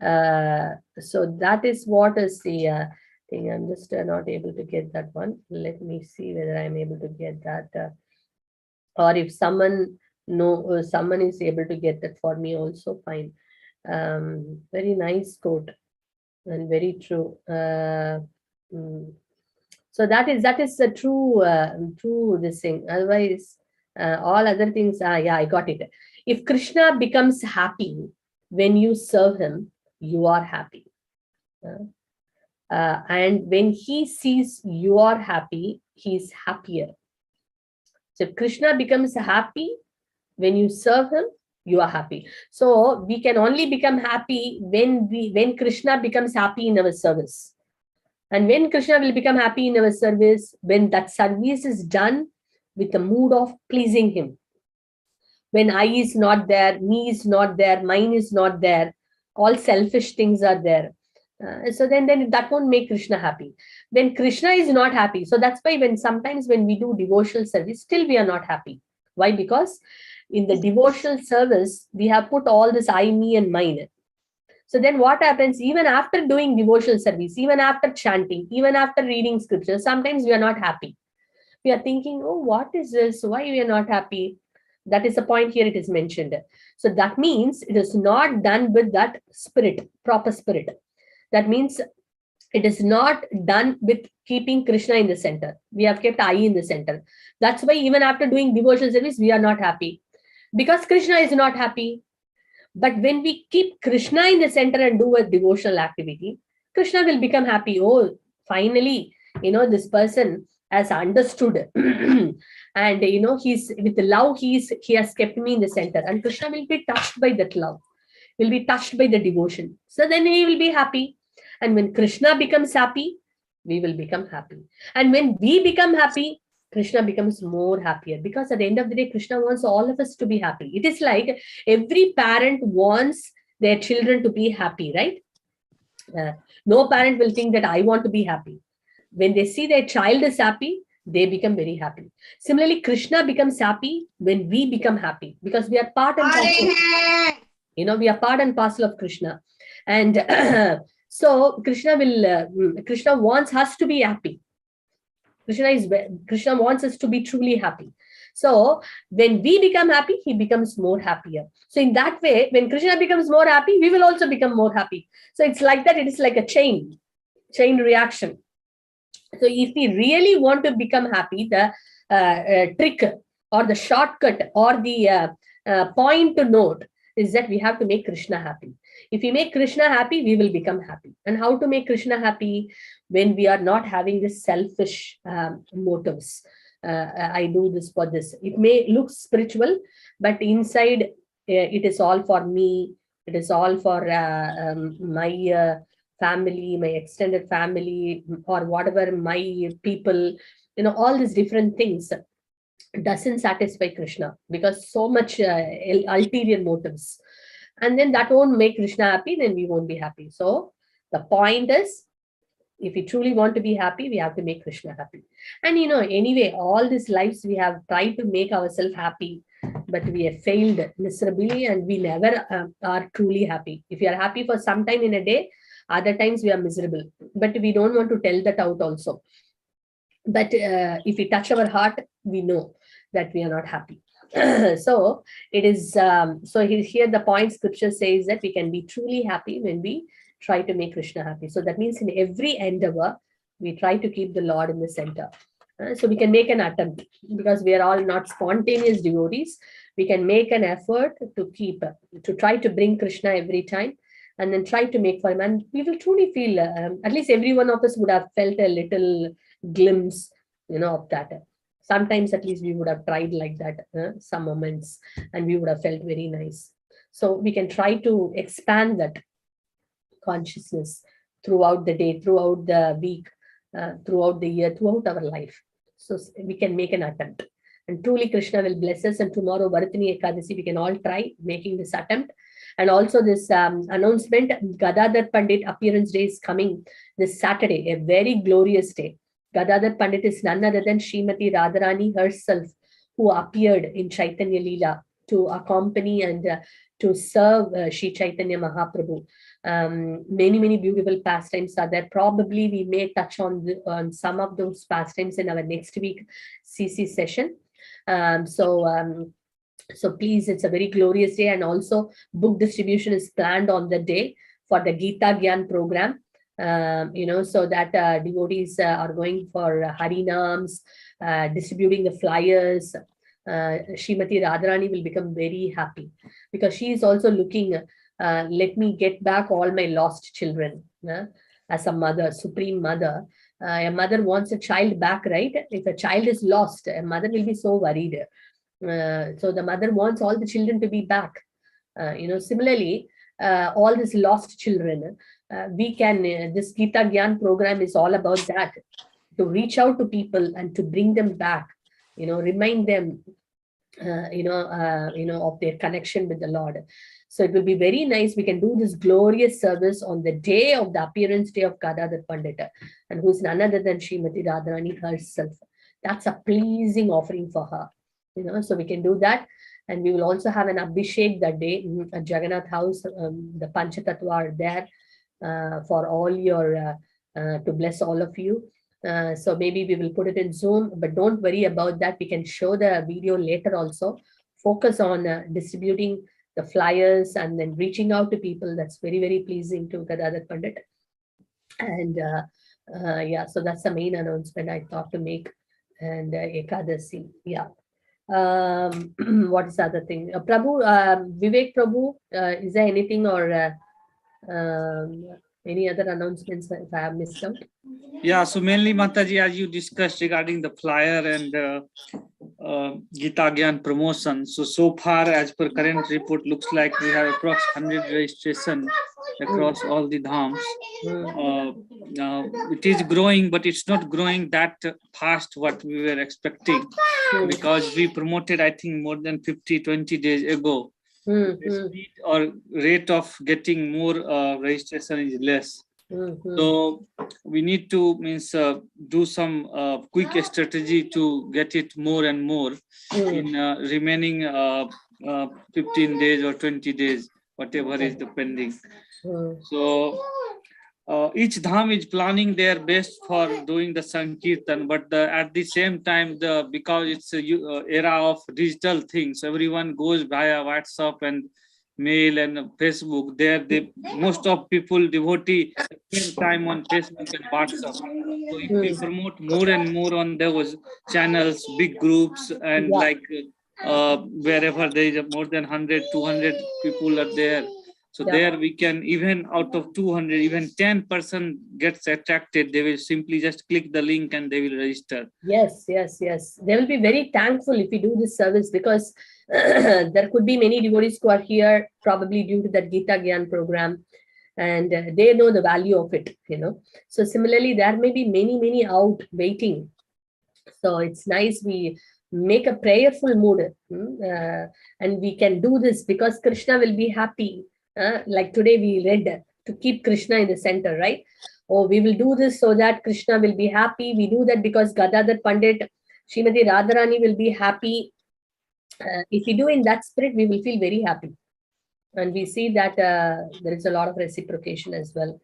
C: So that is what is the thing. I'm just not able to get that one. Let me see whether I'm able to get that, or if someone is able to get that for me also, fine. Very nice quote and very true. So that is the true this thing. Otherwise, all other things. Yeah, I got it. If Krishna becomes happy when you serve him, you are happy. And when he sees you are happy, he's happier. So if Krishna becomes happy when you serve him, you are happy. So we can only become happy when Krishna becomes happy in our service. And when Krishna will become happy in our service, when that service is done with the mood of pleasing him. When I is not there, me is not there, mine is not there, all selfish things are there. So then that won't make Krishna happy. When Krishna is not happy, so that's why sometimes when we do devotional service, still we are not happy. Why? Because in the devotional service, we have put all this I, me and mine. So then what happens? Even after doing devotional service, even after chanting, even after reading scriptures, sometimes we are not happy. We are thinking, oh, what is this? Why we are not happy? That is the point here it is mentioned. So that means it is not done with that spirit, proper spirit. That means it is not done with keeping Krishna in the center. We have kept I in the center. That's why even after doing devotional service, we are not happy. Because Krishna is not happy. But when we keep Krishna in the center and do a devotional activity, Krishna will become happy. Oh, finally, this person has understood. And, he's with the love, he has kept me in the center. And Krishna will be touched by that love, will be touched by the devotion. So then he will be happy. And when Krishna becomes happy, we will become happy. And when we become happy, Krishna becomes more happier, because at the end of the day, Krishna wants all of us to be happy. It is like every parent wants their children to be happy, right? No parent will think that I want to be happy. When they see their child is happy, they become very happy. Similarly, Krishna becomes happy when we become happy, because we are part and parcel. We are part and parcel of Krishna. And so Krishna wants us to be happy. Krishna wants us to be truly happy. So when we become happy, he becomes more happier. So in that way, when Krishna becomes more happy, we will also become more happy. So it's like that. It is like a chain reaction. So if we really want to become happy, the trick or the shortcut or the point to note is that we have to make Krishna happy. If we make Krishna happy, we will become happy. And how to make Krishna happy? When we are not having this selfish motives. I do this for this. It may look spiritual, but inside it is all for me. It is all for my family, my extended family, or whatever, my people, all these different things. Doesn't satisfy Krishna, because so much ulterior motives. And then that won't make Krishna happy, then we won't be happy. So the point is, if we truly want to be happy, we have to make Krishna happy. And anyway, all these lives we have tried to make ourselves happy, but we have failed miserably, and we never are truly happy. If we are happy for some time in a day, other times we are miserable. But we don't want to tell that out also. But if we touch our heart, we know that we are not happy. So it is, so here the point scripture says that we can be truly happy when we try to make Krishna happy. So that means in every endeavor, we try to keep the Lord in the center. So we can make an attempt, because we are all not spontaneous devotees. we can make an effort to try to bring Krishna every time, and then try to make for him. And we will truly feel, at least every one of us would have felt a little glimpse, of that. Sometimes at least we would have tried like that, some moments, and we would have felt very nice. So we can try to expand that consciousness throughout the day, throughout the week, throughout the year, throughout our life. So we can make an attempt. And truly Krishna will bless us. And tomorrow, Varatini Ekadasi, we can all try making this attempt. And also this announcement, Gadadhar Pandit appearance day is coming this Saturday, a very glorious day. Gadadhar Pandit is none other than Srimati Radharani herself, who appeared in Chaitanya Leela to accompany and to serve Sri Chaitanya Mahaprabhu. Many beautiful pastimes are there. Probably we may touch on some of those pastimes in our next week CC session. So please, it's a very glorious day, and also book distribution is planned on the day for the Gita Gyan program. So that devotees are going for Harinams, distributing the flyers. Srimati Radharani will become very happy, because she is also looking, let me get back all my lost children. As a mother, supreme mother, a mother wants a child back, right? If a child is lost, a mother will be so worried. So the mother wants all the children to be back. Similarly, all these lost children, we can, this Gita Gyan program is all about that, to reach out to people and to bring them back, remind them, of their connection with the Lord. So it will be very nice. We can do this glorious service on the day of the appearance day of Gadadhar Pandita, and who is none other than Srimati Radharani herself. That's a pleasing offering for her. So we can do that. And we will also have an Abhishek that day at Jagannath House. The Panchatattva are there for all your, to bless all of you. So maybe we will put it in Zoom, but don't worry about that. We can show the video later also. Focus on distributing the flyers and then reaching out to people. That's very pleasing to Gadadhar Pandit. And so that's the main announcement I thought to make. And Ekadasi, yeah. What is the other thing? Prabhu, Vivek Prabhu, is there anything or any other announcements if I have missed out?
E: Yeah, so mainly Mataji, as you discussed regarding the flyer and Gita Gyan promotion. So far, as per current report, looks like we have approximately 100 registration across all the dhams. It is growing, but it's not growing that fast what we were expecting, because we promoted, I think, more than 20 days ago. The speed or rate of getting more registration is less. So we need to do some quick strategy to get it more and more in remaining 15 days or 20 days, whatever is the pending. So each dham is planning their best for doing the Sankirtan, but at the same time, because it's a era of digital things, everyone goes via WhatsApp and mail and Facebook. There, most of people devotee spend time on Facebook and WhatsApp. So if we promote more and more on those channels, big groups, and like wherever there is more than 100, 200 people are there. So there we can, even out of 200, even 10% gets attracted. They will simply just click the link and they will register.
C: Yes. They will be very thankful if we do this service, because there could be many devotees who are here probably due to that Gita Gyan program, and they know the value of it, So similarly, there may be many out waiting. So it's nice we make a prayerful mood, and we can do this because Krishna will be happy. Like today we read, to keep Krishna in the center, right? Oh, we will do this so that Krishna will be happy. We do that because Gadadhar Pandit, Srimati Radharani will be happy. If we do in that spirit, we will feel very happy. And we see that there is a lot of reciprocation as well.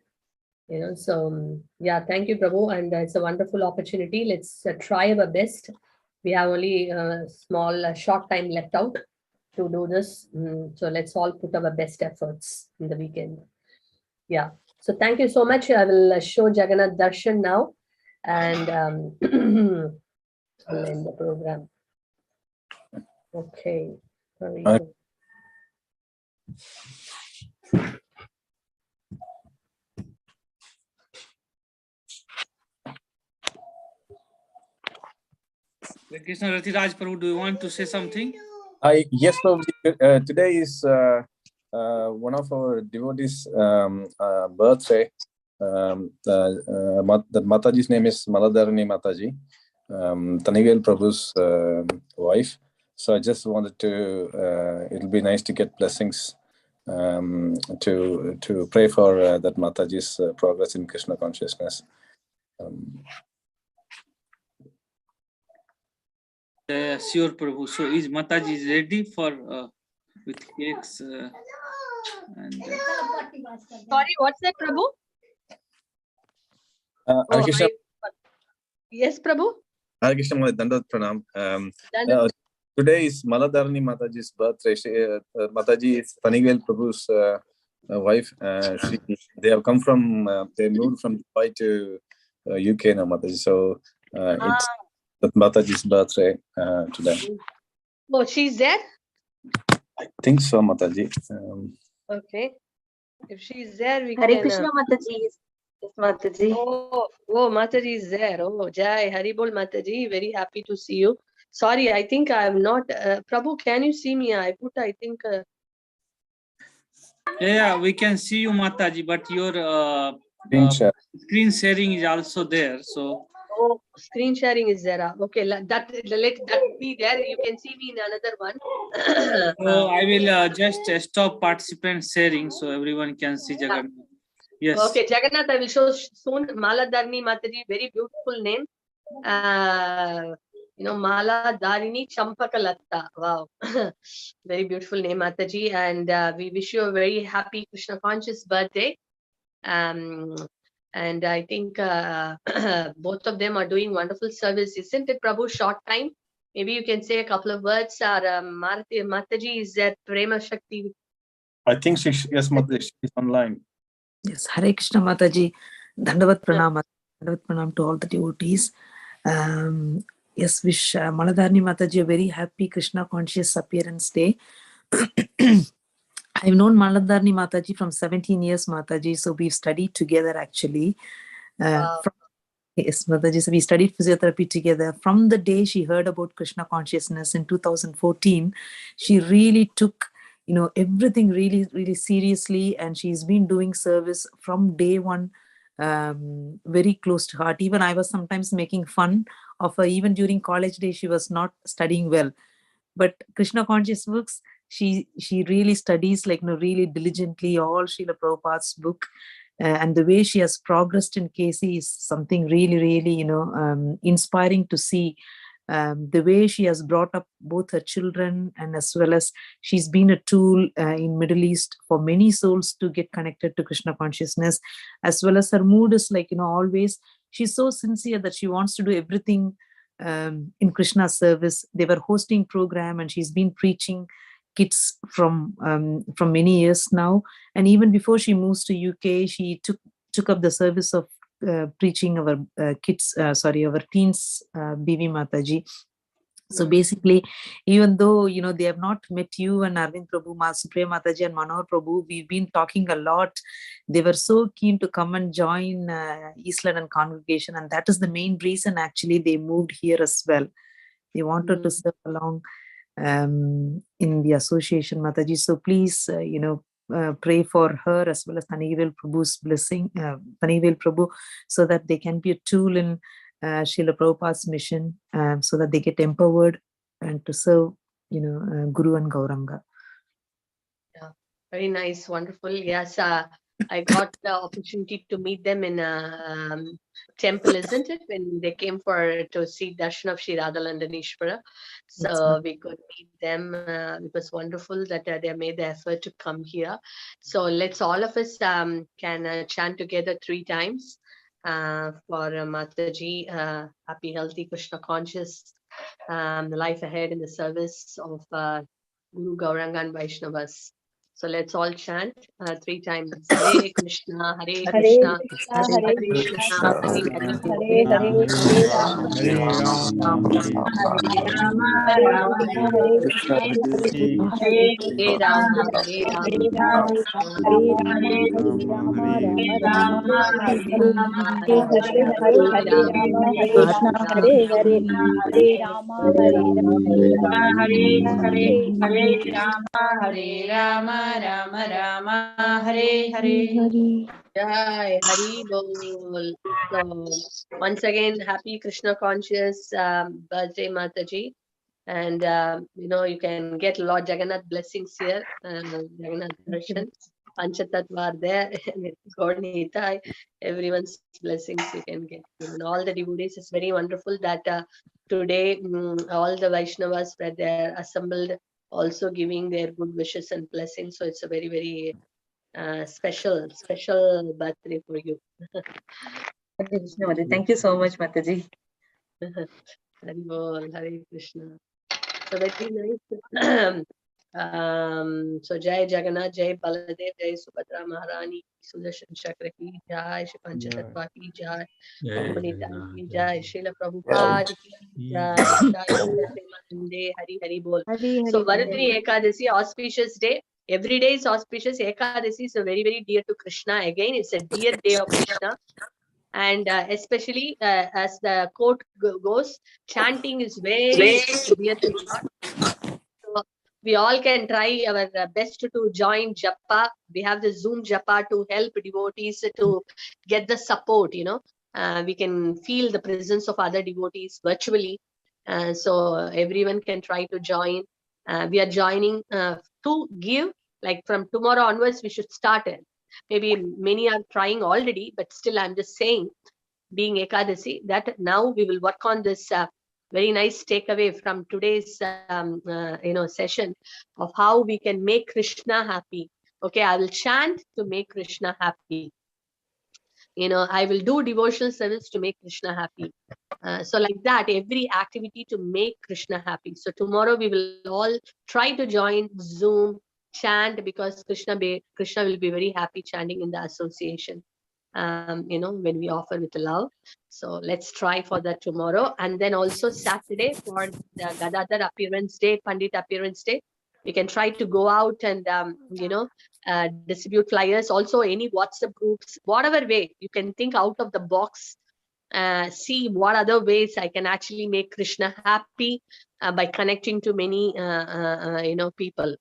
C: So yeah, thank you, Prabhu. And it's a wonderful opportunity. Let's try our best. We have only a short time left out to do this. So let's all put our best efforts in the weekend. Yeah. So thank you so much. I will show Jagannath Darshan now, and I'll end the program. Okay. Very
F: Uh,
C: good.
E: Krishna Ratiraj Prabhu, do you want to say something?
F: Yes, Prabhuji. Today is one of our devotees' birthday. The Mataji's name is Maladarani Mataji, Tanivel Prabhu's wife. So I just wanted to, it'll be nice to get blessings to pray for that Mataji's progress in Krishna consciousness.
E: Sure, Prabhu. So is Mataji is ready for with cakes and
C: Sorry, what's that, Prabhu?
F: Hare Krishna.
C: Yes, Prabhu.
F: Hare Krishna, Dandavat Pranam.
C: Dandavat.
F: Today is Maladarani Mataji's birthday. Mataji is Tanivel Prabhu's wife. They have come from, they moved from Dubai to UK now, Mataji. So it's Mataji's birthday today.
C: Oh, she's there?
F: I think so, Mataji.
C: Okay. If she's there, we
G: Hare
C: can.
G: Krishna Mataji. Yes, Mataji.
C: Oh, Mataji is there. Oh, Jai Haribol Mataji. Very happy to see you. Sorry, I think I'm not. Prabhu, can you see me? I think.
E: yeah, we can see you, Mataji, but your
F: Screen share.
E: screen sharing is also there. So
C: Oh, screen sharing is there. Okay, let that be there. You can see me in another one.
E: so I will just stop participant sharing so everyone can see Jagannath. Yes.
C: Okay, Jagannath, I will show soon. Maladarni Mataji, very beautiful name. Mala Darini Champakalatta. Wow. Very beautiful name, Mataji. And we wish you a very happy Krishna conscious birthday. And I think both of them are doing wonderful service. Isn't it, Prabhu? Short time. Maybe you can say a couple of words. Mataji is at Prema Shakti.
F: I think yes, Mataji, she's online.
H: Yes, Hare Krishna Mataji, Dandavat Pranam to all the devotees. Yes, wish Maladarni Mataji a very happy Krishna conscious appearance day. I've known Maladarni Mataji from 17 years, Mataji, so we've studied together actually.
C: Wow.
H: Yes, Mataji, so we studied physiotherapy together. From the day she heard about Krishna consciousness in 2014, she really took everything really, really seriously, and she's been doing service from day one, very close to heart. Even I was sometimes making fun of her. Even during college days, she was not studying well, but Krishna conscious books, she really studies really diligently all Srila Prabhupada's book. And the way she has progressed in KC is something really, really, inspiring to see. The way she has brought up both her children, and as well as she's been a tool in Middle East for many souls to get connected to Krishna consciousness, as well as her mood is always, she's so sincere that she wants to do everything in Krishna service. They were hosting program and she's been preaching kids from many years now. And even before she moves to UK, she took up the service of preaching our kids, our teens, BV Mataji. So basically, even though, they have not met you and Arvind Prabhu, Supriya Mataji and Manohar Prabhu, we've been talking a lot. They were so keen to come and join East London congregation. And that is the main reason actually they moved here as well. They wanted to serve along in the association, Mataji. So please, pray for her as well as Tanivel Prabhu's blessing, Tanivel Prabhu, so that they can be a tool in Srila Prabhupada's mission, so that they get empowered and to serve, Guru and Gauranga.
C: Yeah, very nice, wonderful. Yes, I got the opportunity to meet them in a temple, isn't it? When they came to see darshan of Sri Radhalandanishwara. So we could meet them. It was wonderful that they made the effort to come here. So let's all of us can chant together 3 times for Mataji, happy, healthy, Krishna conscious life ahead in the service of Guru Gauranga and Vaishnavas. So let's all chant 3 times. Hare Krishna, Hare
G: Hare
C: Krishna,
G: Krishna, Hare Krishna,
C: Hare
G: Hare Hare, Hare Rama,
I: Hare Rama,
G: Hare Rama,
C: Hare
G: Rama Rama, Hare Hare, Hare
C: Hare
G: Krishna,
C: Rama,
G: Hare
C: Hare
G: Krishna,
C: Rama,
G: Hare Rama, Hare Rama, Hare Rama, Rama Rama, Hare Hare, Hare Krishna, Hare Hare Rama, Hare Krishna, Hare Hare, Hare Rama, Hare Rama, Hare Hare, Hare Rama, Hare Rama, Rama Rama, Hare Hare.
C: Jai Hari Bol. So once again, happy Krishna conscious birthday, Mataji. And you can get Lord Jagannath blessings here. Jagannath darshan. Panchatattva are there. God Nitai. Everyone's blessings you can get. And all the devotees. It's very wonderful that today all the Vaishnavas were there assembled, also giving their good wishes and blessings. So it's a very, very special birthday for you.
H: Thank you so much, Mataji.
C: Hari Bol, Hare Krishna. So very nice. So Jai Jagannath, Jai Baladev, Jai Subhadra Maharani, Sudarshan Chakra ki Jai, Shri Panchatattva ki Jai, Gomanita ki Jai, Srila Prabhupada ki Jai, Jai Premanande, Hari Hari Bol. So Varadini Ekadasi, auspicious day. Every day is auspicious. Ekadasi is very, very dear to Krishna. Again, it's a dear day of Krishna. And especially as the quote goes, chanting is very dear to God. So we all can try our best to join Japa. We have the Zoom Japa to help devotees to get the support, we can feel the presence of other devotees virtually. So everyone can try to join. We are joining to give, like from tomorrow onwards, we should start it. Maybe many are trying already, but still I'm just saying, being Ekadasi, that now we will work on this very nice takeaway from today's session of how we can make Krishna happy. Okay, I will chant to make Krishna happy. I will do devotional service to make Krishna happy. So like that, every activity to make Krishna happy. So tomorrow we will all try to join Zoom, chant, because Krishna will be very happy chanting in the association. When we offer with love. So let's try for that tomorrow. And then also Saturday for the Gadadhar appearance day, Pandit appearance day. We can try to go out and, distribute flyers. Also any WhatsApp groups, whatever way you can think out of the box. See what other ways I can actually make Krishna happy by connecting to many, people.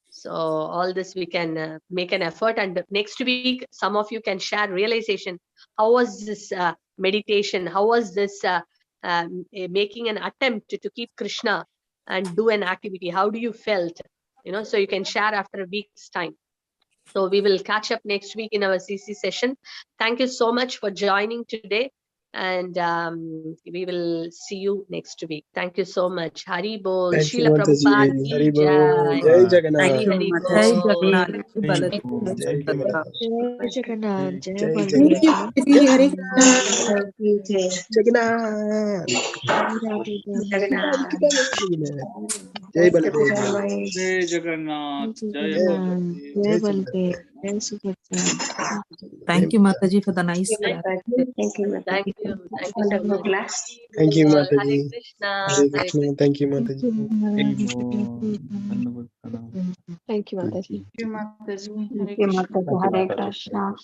C: So all this we can make an effort, and next week some of you can share realization. How was this meditation? How was this making an attempt to keep Krishna and do an activity? How do you felt? So you can share after a week's time. So we will catch up next week in our CC session. Thank you so much for joining today. And we will see you next week. Thank you so much. Hari Bol.
J: Thank you,
C: Srila
J: Mataji.
C: Prabhupada ki
J: Hari Bol.
C: Jai.
J: Jai
C: Hari
J: Jagannath.
C: Hari
H: Jai
C: Bol.
H: Jagannath,
J: Jai Jagannath.
G: Jai Jagannath, Jai
J: Jai
G: Baladev,
J: Jagannath.
G: Jai
J: Jai
G: Jagannath,
J: Jagannath. Jai Baladev.
E: Jai Jagannath, Jai
J: Jai
E: Baladev.
G: Jai
J: Jagannath.
G: Baladev, Jai Subhadra.
H: Thank you, Mataji, for the nice
C: Thank
H: prayer.
C: you. Thank you. Thank you so much.
J: Thank you,
C: Hare
J: Mataji.
C: Krishna.
J: Hare Krishna. Thank you, Mataji.
G: Thank you, Mataji.
I: Thank you, Mataji.
G: Thank you, Mataji. Hare Krishna.